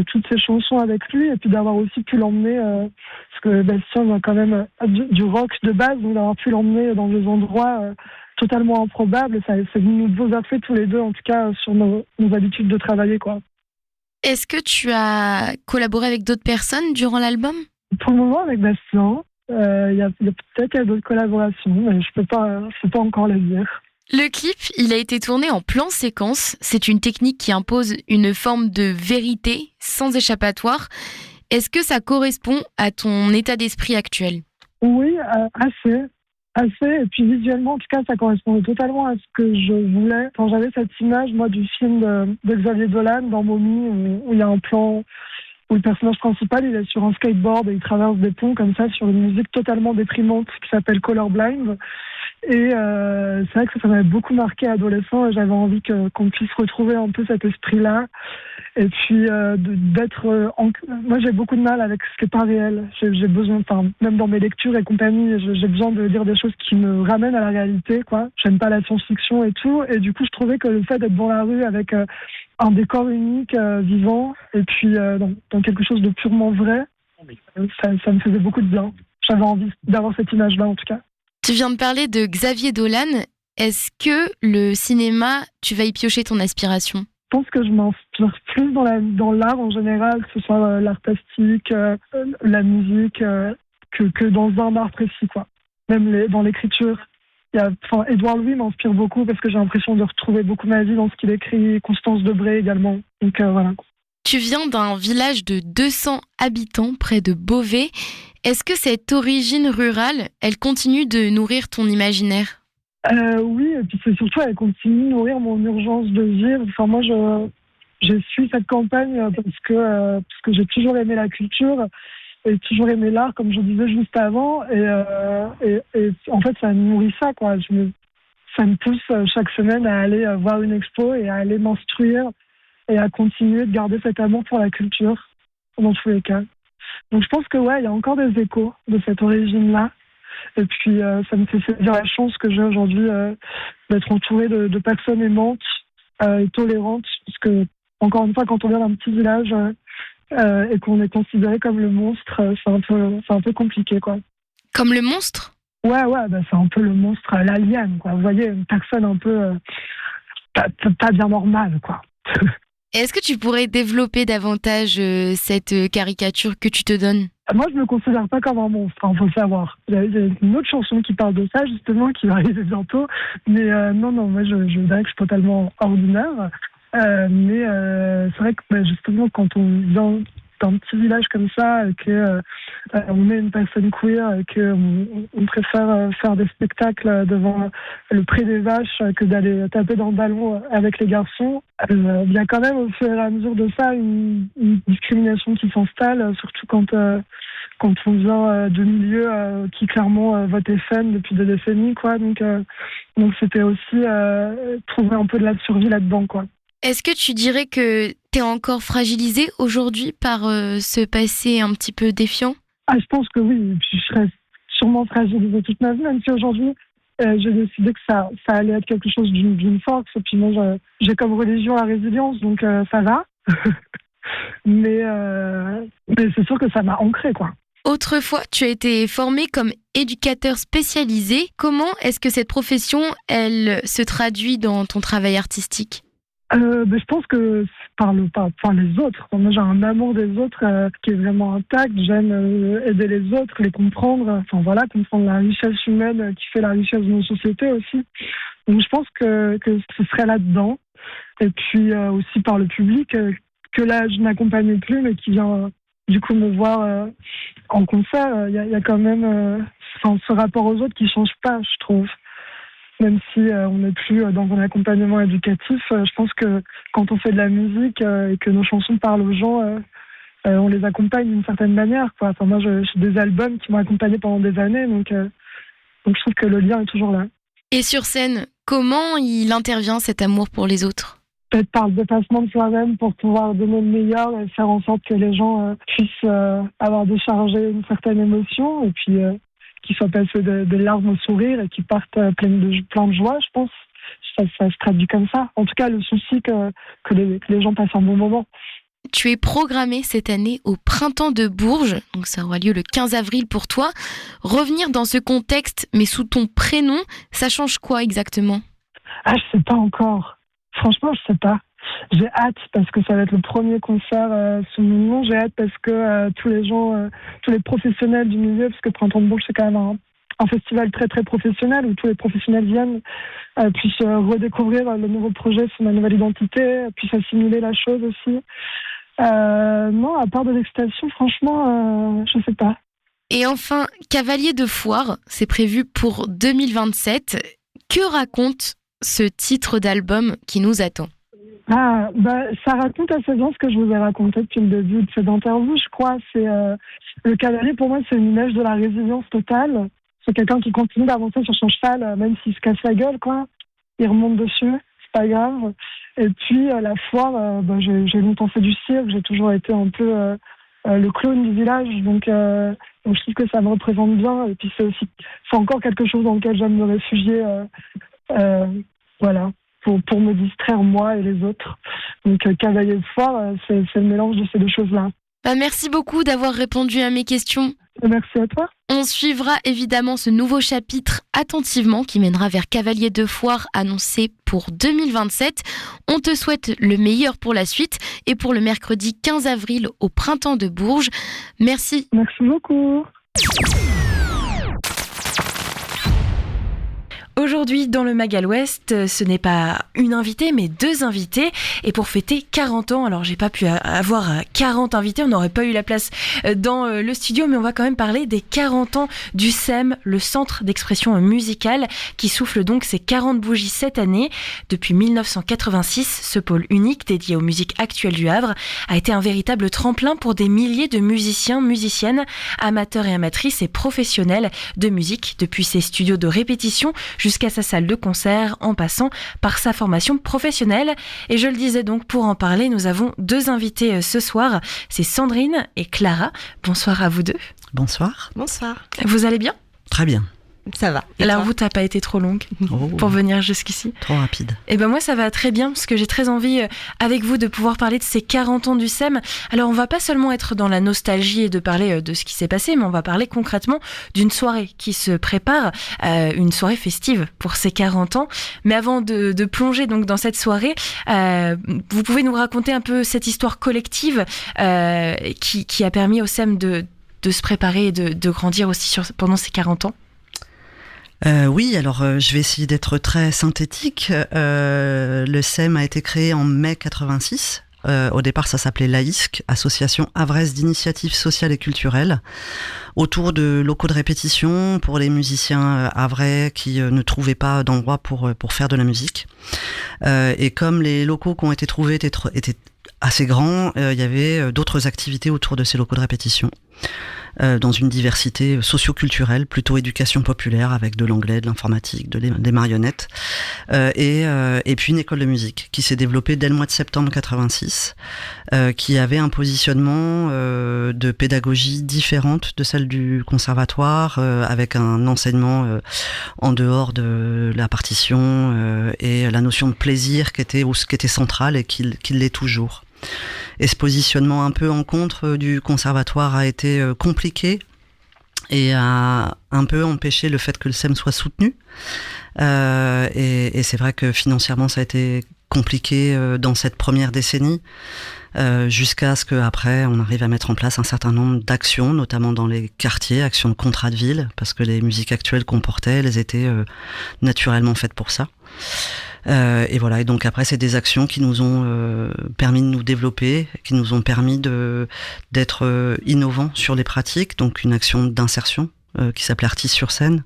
toutes ces chansons avec lui et puis d'avoir aussi pu l'emmener, parce que Bastien a quand même du rock de base, donc d'avoir pu l'emmener dans des endroits totalement improbables. Ça nous bouleversait tous les deux, en tout cas, sur nos habitudes de travailler, quoi.
Est-ce que tu as collaboré avec d'autres personnes durant l'album ?
Pour le moment, avec Bastien, il y a peut-être d'autres collaborations, mais je peux pas encore les dire.
Le clip, il a été tourné en plan séquence. C'est une technique qui impose une forme de vérité sans échappatoire. Est-ce que ça correspond à ton état d'esprit actuel ?
Oui, assez. Et puis visuellement, en tout cas, ça correspondait totalement à ce que je voulais. Quand j'avais cette image, moi, du film de Xavier Dolan dans Mommy, où il y a un plan où le personnage principal, il est sur un skateboard et il traverse des ponts comme ça sur une musique totalement déprimante qui s'appelle Colorblind. Et c'est vrai que ça m'avait beaucoup marqué adolescent et j'avais envie qu'on puisse retrouver un peu cet esprit-là. Et puis moi j'ai beaucoup de mal avec ce qui n'est pas réel. J'ai besoin, même dans mes lectures et compagnie, j'ai besoin de dire des choses qui me ramènent à la réalité, quoi. J'aime pas la science-fiction et tout. Et du coup, je trouvais que le fait d'être dans la rue avec un décor unique, vivant, et puis dans quelque chose de purement vrai, ça me faisait beaucoup de bien. J'avais envie d'avoir cette image-là, en tout cas.
Tu viens de parler de Xavier Dolan. Est-ce que le cinéma, tu vas y piocher ton aspiration ?
Je pense que je m'inspire plus dans l'art en général, que ce soit l'art plastique, la musique, que dans un art précis, quoi. Même dans l'écriture. Édouard Louis m'inspire beaucoup parce que j'ai l'impression de retrouver beaucoup ma vie dans ce qu'il écrit. Constance Debré également. Donc voilà.
Tu viens d'un village de 200 habitants près de Beauvais. Est-ce que cette origine rurale, elle continue de nourrir ton imaginaire ?
Oui, et puis c'est surtout, elle continue de nourrir mon urgence de vivre. Enfin, moi, je suis cette campagne parce que j'ai toujours aimé la culture et toujours aimé l'art, comme je disais juste avant. Et en fait, ça me nourrit ça, quoi. Ça me pousse chaque semaine à aller voir une expo et à aller m'instruire et à continuer de garder cet amour pour la culture, dans tous les cas. Donc je pense que il y a encore des échos de cette origine-là. Et puis ça me fait saisir la chance que j'ai aujourd'hui d'être entourée de personnes aimantes et tolérantes. Parce que, encore une fois, quand on vient d'un petit village et qu'on est considéré comme le monstre, c'est un peu compliqué, quoi.
Comme le monstre ?
Ouais, c'est un peu le monstre, l'alien, quoi. Vous voyez, une personne un peu pas bien normale, quoi.
Est-ce que tu pourrais développer davantage cette caricature que tu te donnes ?
Moi, je ne me considère pas comme un monstre, il faut le savoir. Il y a une autre chanson qui parle de ça, justement, qui va arriver bientôt. Mais non, moi, je dirais que je suis totalement ordinaire. Mais c'est vrai que justement, quand on vient d'un petit village comme ça, et qu'on est une personne queer, et qu'on préfère faire des spectacles devant le pré des vaches que d'aller taper dans le ballon avec les garçons, il y a quand même au fur et à mesure de ça une discrimination qui s'installe, surtout quand on vient de milieux qui clairement votent FN depuis des décennies, quoi. Donc c'était aussi trouver un peu de la survie là-dedans, quoi.
Est-ce que tu dirais que t'es encore fragilisée aujourd'hui par ce passé un petit peu défiant ?
Je pense que oui. Je serais sûrement fragilisée toute ma vie, même si aujourd'hui, j'ai décidé que ça allait être quelque chose d'une force. Et puis moi, j'ai comme religion la résilience, donc ça va. Mais c'est sûr que ça m'a ancré, quoi.
Autrefois, tu as été formé comme éducateur spécialisé. Comment est-ce que cette profession, elle se traduit dans ton travail artistique ?
Je pense que par les autres. Moi, j'ai un amour des autres qui est vraiment intact. J'aime aider les autres, les comprendre. Comprendre la richesse humaine qui fait la richesse de nos sociétés aussi. Donc, je pense que ce serait là-dedans. Et puis aussi par le public que là, je n'accompagne plus, mais qui vient du coup me voir en concert. Il y a quand même ce rapport aux autres qui change pas, je trouve. Même si on n'est plus dans un accompagnement éducatif, je pense que quand on fait de la musique et que nos chansons parlent aux gens, on les accompagne d'une certaine manière, quoi. Moi, j'ai des albums qui m'ont accompagné pendant des années, donc je trouve que le lien est toujours là.
Et sur scène, comment il intervient cet amour pour les autres ?
Peut-être par le dépassement de soi-même pour pouvoir donner le meilleur et faire en sorte que les gens puissent avoir déchargé une certaine émotion et puis qu'ils soient passés des larmes au sourire et qu'ils partent plein de joie, je pense. Ça se traduit comme ça. En tout cas, le souci que les gens passent un bon moment.
Tu es programmé cette année au Printemps de Bourges, donc ça aura lieu le 15 avril pour toi. Revenir dans ce contexte, mais sous ton prénom, ça change quoi exactement ?
Je sais pas encore. Franchement, je sais pas. J'ai hâte parce que ça va être le premier concert sous mon nom. J'ai hâte parce que tous les professionnels du milieu, parce que Printemps de Bourges, c'est quand même un festival très très professionnel où tous les professionnels viennent, puissent redécouvrir le nouveau projet sous ma nouvelle identité, puissent assimiler la chose aussi. Non, à part de l'excitation, franchement, je sais pas.
Et enfin, Cavalier de Foire, c'est prévu pour 2027. Que raconte ce titre d'album qui nous attend ?
Ça raconte assez bien ce que je vous ai raconté depuis le début de cette interview, je crois. Le cavalier, pour moi, c'est une image de la résilience totale. C'est quelqu'un qui continue d'avancer sur son cheval, même s'il se casse la gueule, quoi. Il remonte dessus, c'est pas grave. Et puis, la foire, j'ai longtemps fait du cirque, j'ai toujours été un peu le clown du village, donc je trouve que ça me représente bien. Et puis, c'est encore quelque chose dans lequel j'aime me réfugier, pour me distraire moi et les autres. Donc Cavalier de Foire, c'est le mélange de ces deux choses-là.
Merci beaucoup d'avoir répondu à mes questions.
Merci à toi.
On suivra évidemment ce nouveau chapitre attentivement qui mènera vers Cavalier de Foire annoncé pour 2027. On te souhaite le meilleur pour la suite et pour le mercredi 15 avril au Printemps de Bourges. Merci.
Merci beaucoup.
Aujourd'hui, dans le Magal Ouest, ce n'est pas une invitée, mais deux invités. Et pour fêter 40 ans, alors j'ai pas pu avoir 40 invités, on n'aurait pas eu la place dans le studio, mais on va quand même parler des 40 ans du CEM, le Centre d'Expression Musicale, qui souffle donc ses 40 bougies cette année. Depuis 1986, ce pôle unique dédié aux musiques actuelles du Havre a été un véritable tremplin pour des milliers de musiciens, musiciennes, amateurs et amatrices et professionnels de musique, depuis ses studios de répétition jusqu'à sa salle de concert, en passant par sa formation professionnelle. Et je le disais donc, pour en parler, nous avons deux invités ce soir. C'est Sandrine et Clara. Bonsoir à vous deux.
Bonsoir.
Bonsoir.
Vous allez bien ?
Très bien.
Ça va.
La route n'a pas été trop longue pour venir jusqu'ici.
Trop rapide.
Et ben moi ça va très bien parce que j'ai très envie avec vous de pouvoir parler de ces 40 ans du CEM. Alors on va pas seulement être dans la nostalgie et de parler de ce qui s'est passé, mais on va parler concrètement d'une soirée qui se prépare, une soirée festive pour ces 40 ans. Mais avant de plonger donc dans cette soirée, vous pouvez nous raconter un peu cette histoire collective qui a permis au CEM de se préparer et de grandir aussi pendant ces 40 ans.
Oui, alors je vais essayer d'être très synthétique. Le CEM a été créé en mai 86. Au départ, ça s'appelait l'AISC, Association Havraise d'Initiatives Sociales et Culturelles, autour de locaux de répétition pour les musiciens havrais qui ne trouvaient pas d'endroit pour faire de la musique. Et comme les locaux qui ont été trouvés étaient assez grands, il y avait d'autres activités autour de ces locaux de répétition. Dans une diversité socio-culturelle, plutôt éducation populaire avec de l'anglais, de l'informatique, des marionnettes, et puis une école de musique qui s'est développée dès le mois de septembre 86, qui avait un positionnement de pédagogie différente de celle du conservatoire, avec un enseignement en dehors de la partition et la notion de plaisir qui était centrale et qui l'est toujours. Et ce positionnement un peu en contre du conservatoire a été compliqué et a un peu empêché le fait que le SEM soit soutenu. Et c'est vrai que financièrement, ça a été compliqué dans cette première décennie, jusqu'à ce qu'après, on arrive à mettre en place un certain nombre d'actions, notamment dans les quartiers, actions de contrat de ville, parce que les musiques actuelles qu'on portait, elles étaient naturellement faites pour ça. Et voilà, et donc après, c'est des actions qui nous ont permis de nous développer, qui nous ont permis d'être innovants sur les pratiques, donc une action d'insertion qui s'appelait Artistes sur scène,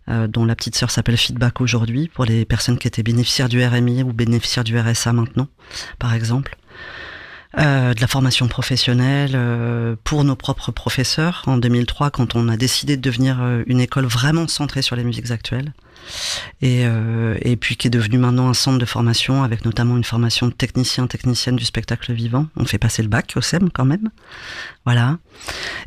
dont la petite sœur s'appelle Feedback aujourd'hui, pour les personnes qui étaient bénéficiaires du RMI ou bénéficiaires du RSA maintenant, par exemple. De la formation professionnelle pour nos propres professeurs en 2003, quand on a décidé de devenir une école vraiment centrée sur les musiques actuelles, et puis qui est devenue maintenant un centre de formation avec notamment une formation de technicienne du spectacle vivant. On fait passer le bac au SEM quand même, voilà.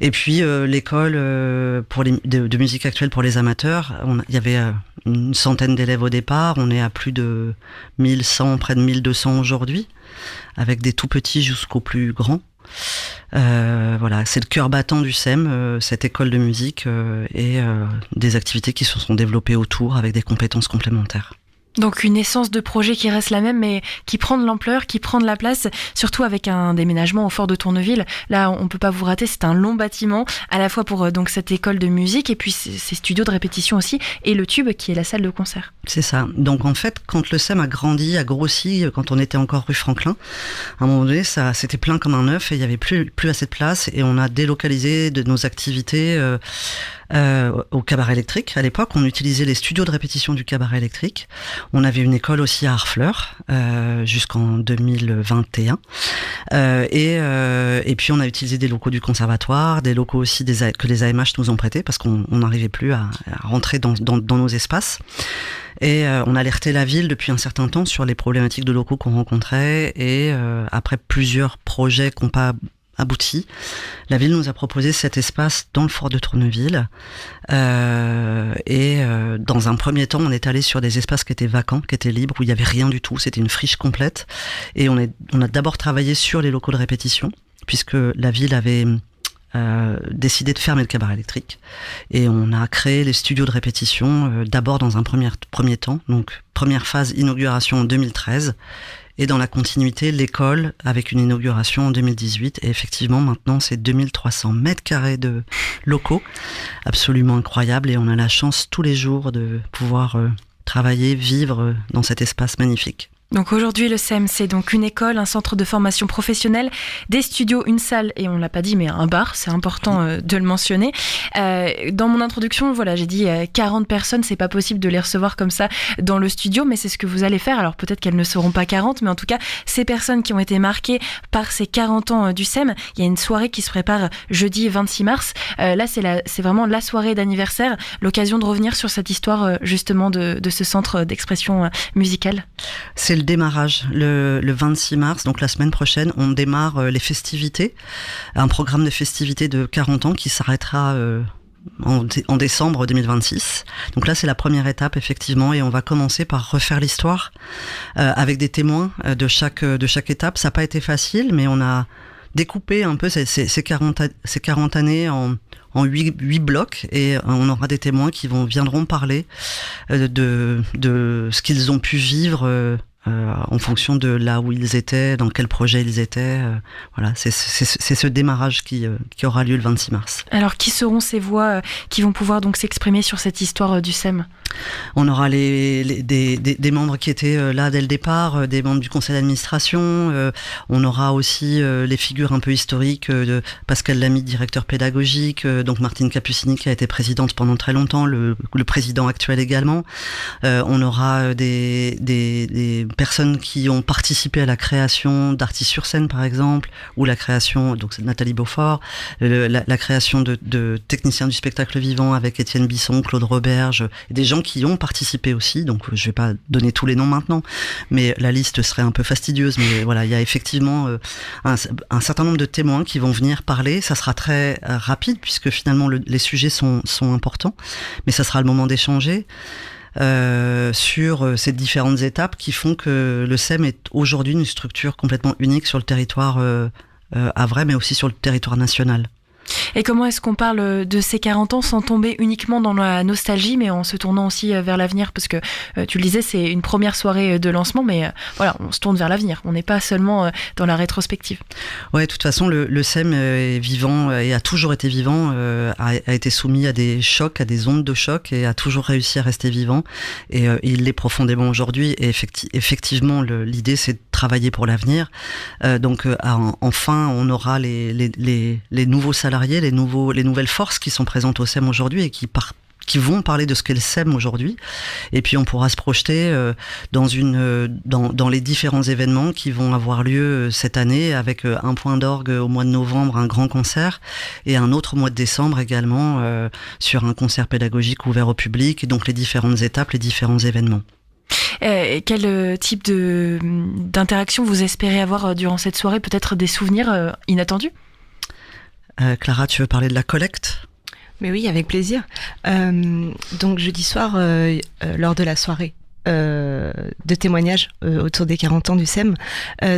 Et puis l'école de musique actuelle pour les amateurs, il y avait une centaine d'élèves au départ, on est à plus de 1100, près de 1200 aujourd'hui, avec des tout petits jusqu'aux plus grands. Voilà, c'est le cœur battant du SEM, cette école de musique, et des activités qui se sont développées autour avec des compétences complémentaires.
Donc une essence de projet qui reste la même, mais qui prend de l'ampleur, qui prend de la place, surtout avec un déménagement au Fort de Tourneville. Là, on peut pas vous rater, c'est un long bâtiment, à la fois pour donc cette école de musique, et puis ces studios de répétition aussi, et le Tube qui est la salle de concert.
C'est ça. Donc en fait, quand le SEM a grandi, a grossi, quand on était encore rue Franklin, à un moment donné, ça c'était plein comme un œuf, et il y avait plus assez de place, et on a délocalisé de nos activités au Cabaret Électrique. À l'époque, on utilisait les studios de répétition du Cabaret Électrique. On avait une école aussi à Harfleur jusqu'en 2021. Et puis, on a utilisé des locaux du conservatoire, des locaux aussi que les AMH nous ont prêtés parce qu'on n'arrivait plus à rentrer dans nos espaces. Et on alertait la ville depuis un certain temps sur les problématiques de locaux qu'on rencontrait. Et après plusieurs projets qui n'ont pas abouti, la ville nous a proposé cet espace dans le Fort de Tourneville, et dans un premier temps on est allé sur des espaces qui étaient vacants, qui étaient libres, où il n'y avait rien du tout, c'était une friche complète, et on a d'abord travaillé sur les locaux de répétition, puisque la ville avait décidé de fermer le Cabaret Électrique, et on a créé les studios de répétition d'abord dans un premier temps, donc première phase inauguration en 2013, et dans la continuité, l'école, avec une inauguration en 2018. Et effectivement, maintenant, c'est 2300 mètres carrés de locaux. Absolument incroyable. Et on a la chance tous les jours de pouvoir travailler, vivre dans cet espace magnifique.
Donc aujourd'hui, le SEM, c'est donc une école, un centre de formation professionnelle, des studios, une salle, et on l'a pas dit, mais un bar, c'est important de le mentionner. Dans mon introduction, voilà, j'ai dit 40 personnes, c'est pas possible de les recevoir comme ça dans le studio, mais c'est ce que vous allez faire. Alors peut-être qu'elles ne seront pas 40, mais en tout cas, ces personnes qui ont été marquées par ces 40 ans du SEM, il y a une soirée qui se prépare jeudi 26 mars. Là, c'est vraiment la soirée d'anniversaire, l'occasion de revenir sur cette histoire justement de ce centre d'expression musicale.
C'est le démarrage, le 26 mars, donc la semaine prochaine, on démarre les festivités, un programme de festivités de 40 ans qui s'arrêtera en décembre 2026. Donc là, c'est la première étape, effectivement, et on va commencer par refaire l'histoire avec des témoins de chaque étape. Ça n'a pas été facile, mais on a découpé un peu ces 40 années en 8 blocs, et on aura des témoins qui viendront parler de ce qu'ils ont pu vivre en fonction de là où ils étaient, dans quel projet ils étaient. Voilà, c'est ce démarrage qui aura lieu le 26 mars.
Alors, qui seront ces voix qui vont pouvoir donc s'exprimer sur cette histoire du SEM ?
On aura des membres qui étaient là dès le départ, des membres du conseil d'administration. On aura aussi les figures un peu historiques de Pascal Lamy, directeur pédagogique, donc Martine Capucini qui a été présidente pendant très longtemps, le président actuel également. On aura des personnes qui ont participé à la création d'Artistes sur scène, par exemple, ou la création, donc c'est Nathalie Beaufort, la création de techniciens du spectacle vivant avec Étienne Bisson, Claude Roberge, des gens qui ont participé aussi, donc je vais pas donner tous les noms maintenant, mais la liste serait un peu fastidieuse, mais voilà, il y a effectivement un certain nombre de témoins qui vont venir parler. Ça sera très rapide, puisque finalement les sujets sont importants, mais ça sera le moment d'échanger. sur ces différentes étapes qui font que le SEM est aujourd'hui une structure complètement unique sur le territoire havrais, mais aussi sur le territoire national.
Et comment est-ce qu'on parle de ces 40 ans sans tomber uniquement dans la nostalgie, mais en se tournant aussi vers l'avenir? Parce que tu le disais, c'est une première soirée de lancement, mais voilà, on se tourne vers l'avenir. On n'est pas seulement dans la rétrospective.
Ouais, de toute façon, le SEM est vivant et a toujours été vivant, a été soumis à des chocs, à des ondes de choc, et a toujours réussi à rester vivant. Et il l'est profondément aujourd'hui. Et effectivement, l'idée, c'est de travailler pour l'avenir. Donc, enfin, on aura les nouveaux salariés, les nouvelles forces qui sont présentes au SEM aujourd'hui et qui vont parler de ce qu'est le SEM aujourd'hui. Et puis on pourra se projeter dans les différents événements qui vont avoir lieu cette année, avec un point d'orgue au mois de novembre, un grand concert, et un autre au mois de décembre également sur un concert pédagogique ouvert au public, et donc les différentes étapes, les différents événements.
Quel type d'interaction vous espérez avoir durant cette soirée? Peut-être des souvenirs inattendus?
Clara, tu veux parler de la collecte?
Mais oui, avec plaisir. Donc jeudi soir, lors de la soirée de témoignages autour des 40 ans du SEM,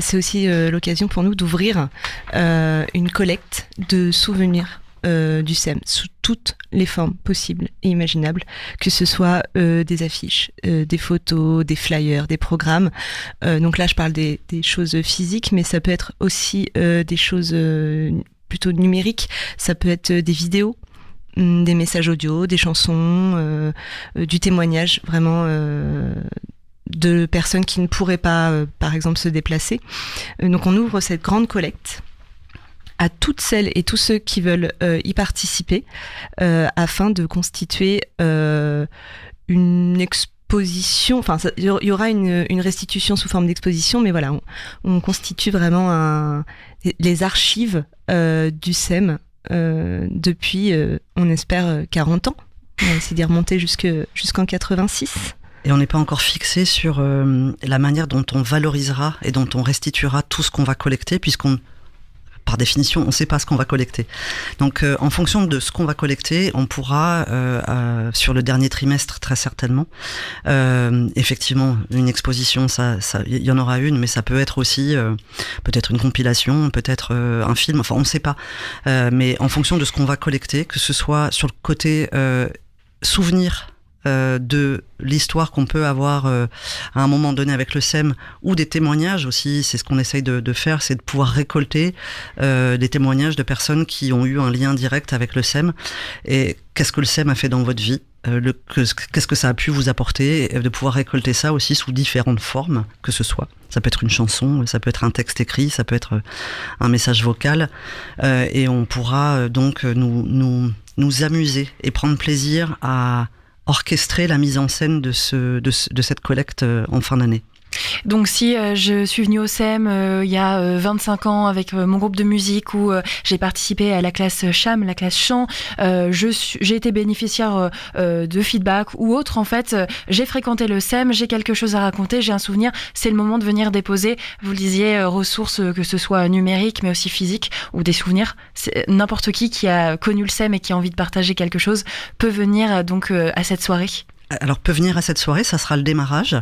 c'est aussi l'occasion pour nous d'ouvrir une collecte de souvenirs du SEM sous toutes les formes possibles et imaginables, que ce soit des affiches, des photos, des flyers, des programmes. Donc là, je parle des choses physiques, mais ça peut être aussi des choses plutôt numériques. Ça peut être des vidéos, des messages audio, des chansons, du témoignage vraiment de personnes qui ne pourraient pas, par exemple, se déplacer. Donc on ouvre cette grande collecte à toutes celles et tous ceux qui veulent y participer, afin de constituer une exposition. Enfin, il y aura une restitution sous forme d'exposition, mais voilà, on constitue vraiment les archives du SEM depuis, on espère, 40 ans. On va essayer d'y remonter jusqu'en 86.
Et on n'est pas encore fixé sur la manière dont on valorisera et dont on restituera tout ce qu'on va collecter, par définition, on ne sait pas ce qu'on va collecter. Donc, en fonction de ce qu'on va collecter, on pourra, sur le dernier trimestre, très certainement, effectivement, une exposition, il y en aura une, mais ça peut être aussi peut-être une compilation, peut-être un film, enfin, on ne sait pas. Mais en fonction de ce qu'on va collecter, que ce soit sur le côté souvenir de l'histoire qu'on peut avoir à un moment donné avec le SEM, ou des témoignages aussi, c'est ce qu'on essaye de faire, c'est de pouvoir récolter des témoignages de personnes qui ont eu un lien direct avec le SEM, et qu'est-ce que le SEM a fait dans votre vie, qu'est-ce que ça a pu vous apporter, et de pouvoir récolter ça aussi sous différentes formes, que ce soit. Ça peut être une chanson, ça peut être un texte écrit, ça peut être un message vocal, et on pourra donc nous amuser et prendre plaisir à orchestrer la mise en scène de cette collecte en fin d'année.
Donc si je suis venue au SEM il y a 25 ans avec mon groupe de musique, où j'ai participé à la classe cham, la classe chant, j'ai été bénéficiaire de feedback ou autre, en fait, j'ai fréquenté le SEM, j'ai quelque chose à raconter, j'ai un souvenir, c'est le moment de venir déposer, vous le disiez, ressources, que ce soit numériques mais aussi physiques, ou des souvenirs. N'importe qui a connu le SEM et qui a envie de partager quelque chose peut venir donc à cette soirée.
Alors, peut venir à cette soirée, ça sera le démarrage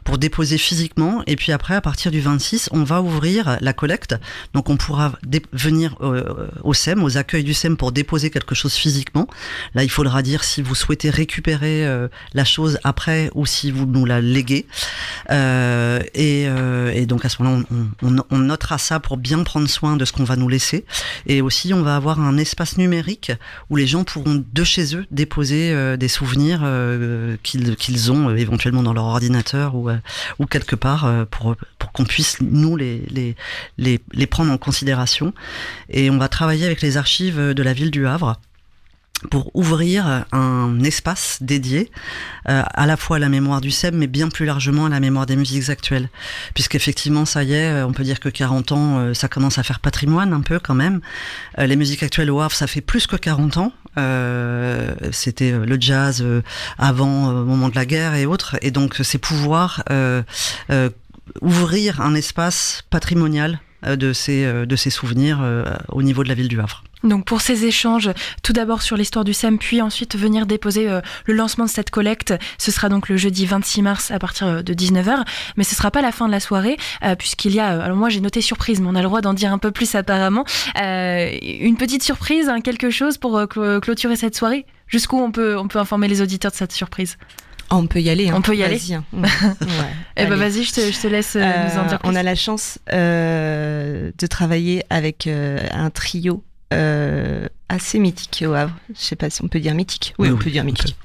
pour déposer physiquement, et puis après, à partir du 26, on va ouvrir la collecte. Donc, on pourra venir au SEM, aux accueils du SEM, pour déposer quelque chose physiquement. Là, il faudra dire si vous souhaitez récupérer la chose après, ou si vous nous la léguez. Et donc, à ce moment-là, on notera ça pour bien prendre soin de ce qu'on va nous laisser. Et aussi, on va avoir un espace numérique où les gens pourront de chez eux déposer des souvenirs qu'ils ont éventuellement dans leur ordinateur ou quelque part pour qu'on puisse nous les prendre en considération. Et on va travailler avec les archives de la ville du Havre pour ouvrir un espace dédié à la fois à la mémoire du SEM, mais bien plus largement à la mémoire des musiques actuelles. Puisqu'effectivement, ça y est, on peut dire que 40 ans, ça commence à faire patrimoine un peu quand même. Les musiques actuelles au Havre, ça fait plus que 40 ans. C'était le jazz avant, au moment de la guerre et autres. Et donc, c'est pouvoir ouvrir un espace patrimonial de ces souvenirs au niveau de la ville du Havre.
Donc pour ces échanges, tout d'abord sur l'histoire du SEM, puis ensuite venir déposer le lancement de cette collecte. Ce sera donc le jeudi 26 mars à partir de 19h, mais ce ne sera pas la fin de la soirée, puisqu'il y a, alors moi j'ai noté surprise, mais on a le droit d'en dire un peu plus apparemment, une petite surprise, quelque chose pour clôturer cette soirée. Jusqu'où on peut informer les auditeurs de cette surprise?
On peut y aller.
On peut y aller.
Vas-y.
Eh ben vas-y, je te laisse nous en dire plus.
On a la chance de travailler avec un trio assez mythique au Havre. Je sais pas si on peut dire mythique. Oui, on peut dire mythique.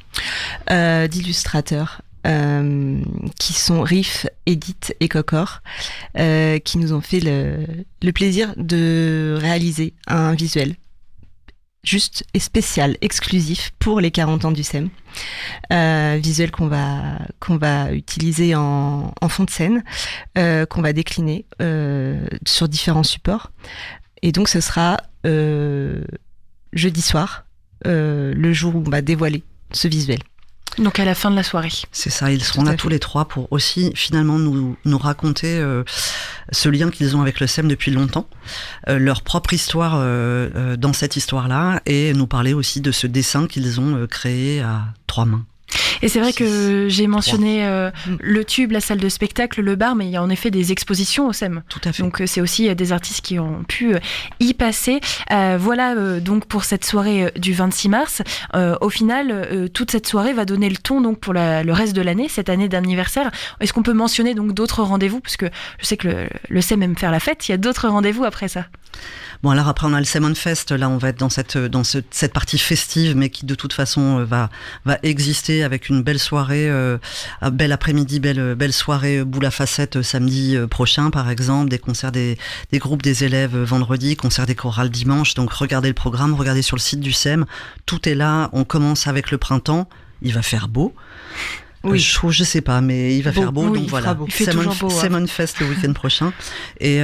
D'illustrateurs qui sont Riff, Edith et Cocor, qui nous ont fait le plaisir de réaliser un visuel juste et spécial, exclusif pour les 40 ans du SEM. Visuel qu'on va utiliser en fond de scène, qu'on va décliner sur différents supports. Et donc ce sera jeudi soir, le jour où on va dévoiler ce visuel.
Donc à la fin de la soirée.
C'est ça, ils seront là tous les trois pour aussi finalement nous raconter ce lien qu'ils ont avec le SEM depuis longtemps, leur propre histoire dans cette histoire-là, et nous parler aussi de ce dessin qu'ils ont créé à 3 mains.
Et c'est vrai que j'ai mentionné le Tube, la salle de spectacle, le bar, mais il y a en effet des expositions au SEM.
Tout à fait.
Donc c'est aussi des artistes qui ont pu y passer. Voilà donc pour cette soirée du 26 mars. Au final, toute cette soirée va donner le ton donc pour le reste de l'année, cette année d'anniversaire. Est-ce qu'on peut mentionner donc d'autres rendez-vous? Parce que je sais que le SEM aime faire la fête. Il y a d'autres rendez-vous après ça.
Bon, alors après on a le SEM On Fest, là on va être dans cette partie festive, mais qui de toute façon va exister avec une belle soirée, bel après-midi, belle soirée boule à facettes samedi prochain par exemple, des concerts des groupes des élèves vendredi, concerts des chorales dimanche. Donc regardez le programme, regardez sur le site du SEM, tout est là. On commence avec le printemps, il va faire beau.
Oui.
Chaud, je sais pas, mais il va faire beau,
oui,
donc voilà. SEM On Fest le week-end prochain. Et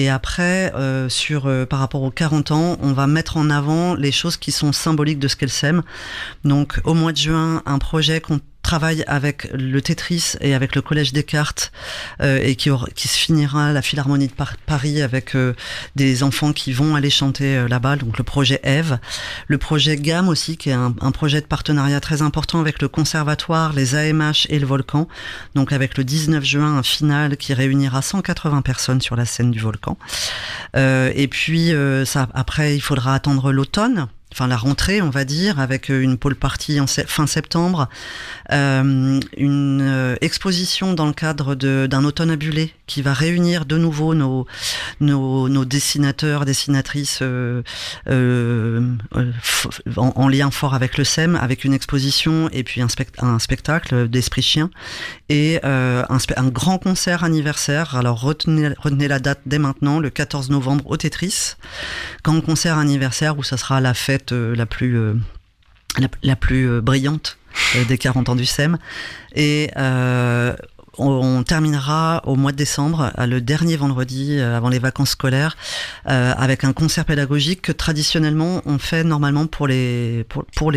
après, par rapport aux 40 ans, on va mettre en avant les choses qui sont symboliques de ce qu'est le SEM. Donc, au mois de juin, un projet qu'on travaille avec le Tetris et avec le Collège Descartes et qui se finira à la Philharmonie de Paris avec des enfants qui vont aller chanter là-bas, donc le projet Eve. Le projet GAM aussi, qui est un projet de partenariat très important avec le Conservatoire, les AMH et le Volcan, donc avec le 19 juin un final qui réunira 180 personnes sur la scène du Volcan. Et puis après il faudra attendre l'automne, enfin la rentrée on va dire, avec une pôle party fin septembre, une exposition dans le cadre d'un automne à Bullet qui va réunir de nouveau nos dessinateurs, dessinatrices en lien fort avec le SEM, avec une exposition et puis un spectacle d'Esprit Chien et un grand concert anniversaire. Alors retenez la date dès maintenant, le 14 novembre au Tetris, grand concert anniversaire où ça sera la fête la plus brillante des 40 ans du SEM. Et on terminera au mois de décembre, le dernier vendredi avant les vacances scolaires, avec un concert pédagogique que traditionnellement on fait normalement pour les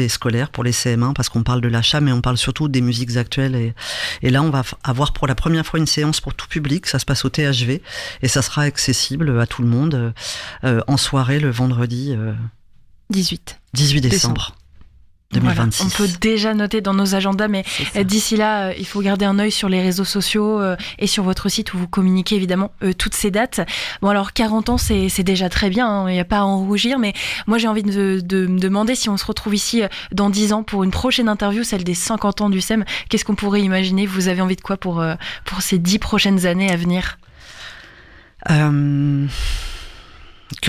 scolaires, pour les CM1, parce qu'on parle de l'achat, mais on parle surtout des musiques actuelles. Et là, on va avoir pour la première fois une séance pour tout public. Ça se passe au THV et ça sera accessible à tout le monde en soirée le vendredi 18 décembre. 2026.
Voilà, on peut déjà noter dans nos agendas, mais d'ici là, il faut garder un œil sur les réseaux sociaux et sur votre site où vous communiquez évidemment toutes ces dates. Bon alors 40 ans, c'est déjà très bien, il n'y a pas à en rougir, mais moi j'ai envie de me demander si on se retrouve ici dans 10 ans pour une prochaine interview, celle des 50 ans du SEM. Qu'est-ce qu'on pourrait imaginer? Vous avez envie de quoi pour ces 10 prochaines années à venir?
Que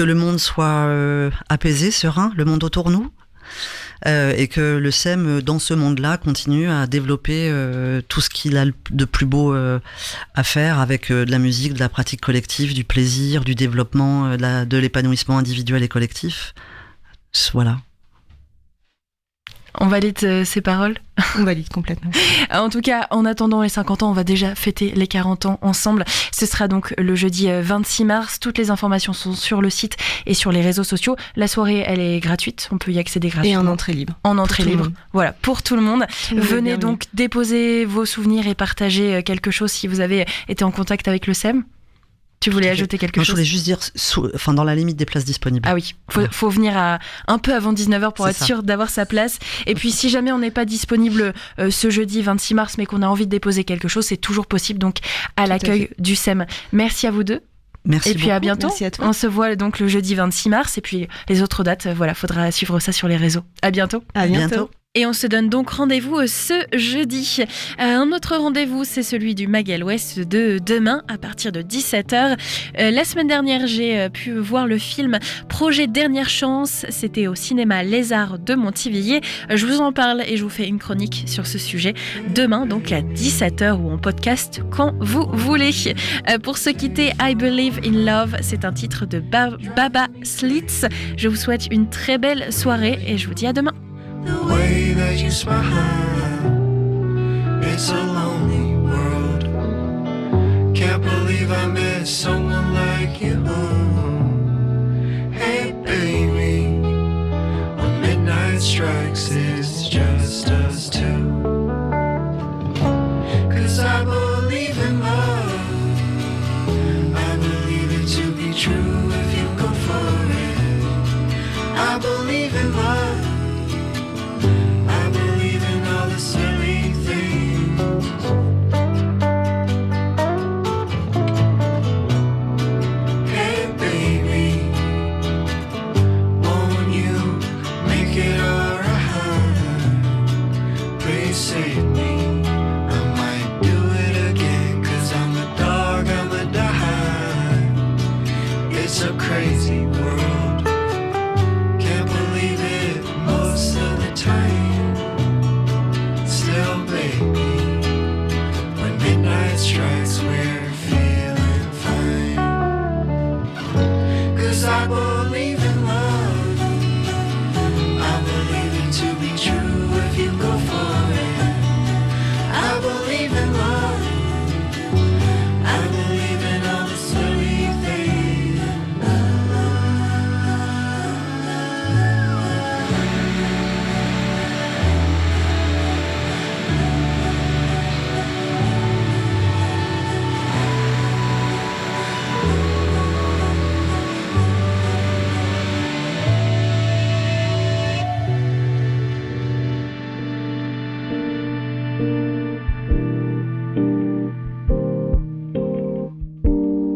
le monde soit apaisé, serein, le monde autour de nous. Et que le SEM, dans ce monde-là, continue à développer tout ce qu'il a de plus beau à faire, avec de la musique, de la pratique collective, du plaisir, du développement, de l'épanouissement individuel et collectif. Voilà.
On valide ces paroles?
On valide complètement.
En tout cas, en attendant les 50 ans, on va déjà fêter les 40 ans ensemble. Ce sera donc le jeudi 26 mars. Toutes les informations sont sur le site et sur les réseaux sociaux. La soirée, elle est gratuite. On peut y accéder gratuitement.
Et en entrée libre.
En entrée libre. Voilà, pour tout le monde. Venez donc déposer vos souvenirs et partager quelque chose si vous avez été en contact avec le SEM. Tu voulais ajouter quelque chose?
Je voulais juste dire, dans la limite des places disponibles.
Ah oui, faut venir un peu avant 19h pour être
ça.
sûr d'avoir sa place. Et puis si jamais on n'est pas disponible ce jeudi 26 mars, mais qu'on a envie de déposer quelque chose, c'est toujours possible, donc à l'accueil du SEM. Merci à vous deux.
Merci
et puis
beaucoup.
à bientôt.
Merci à toi.
On se voit donc le jeudi 26 mars et puis les autres dates, faudra suivre ça sur les réseaux. À bientôt.
À bientôt.
Et on se donne donc rendez-vous ce jeudi. Un autre rendez-vous, c'est celui du Mag Ouest de demain à partir de 17h. La semaine dernière, j'ai pu voir le film Projet Dernière Chance. C'était au cinéma Les Arts de Montivilliers. Je vous en parle et je vous fais une chronique sur ce sujet demain, donc à 17h ou en podcast quand vous voulez. Pour se quitter, I Believe in Love, c'est un titre de Baba Slits. Je vous souhaite une très belle soirée et je vous dis à demain.
The way that you smile, it's a lonely world. Can't believe I met someone like you. Hey baby, when midnight strikes, it's just us two. 'Cause I believe in love, I believe it to be true if you go for it. I believe in love, silly things. Hey baby, won't you make it alright? Please save me, I might do it again. 'Cause I'm a dog, I'm a die. It's so crazy.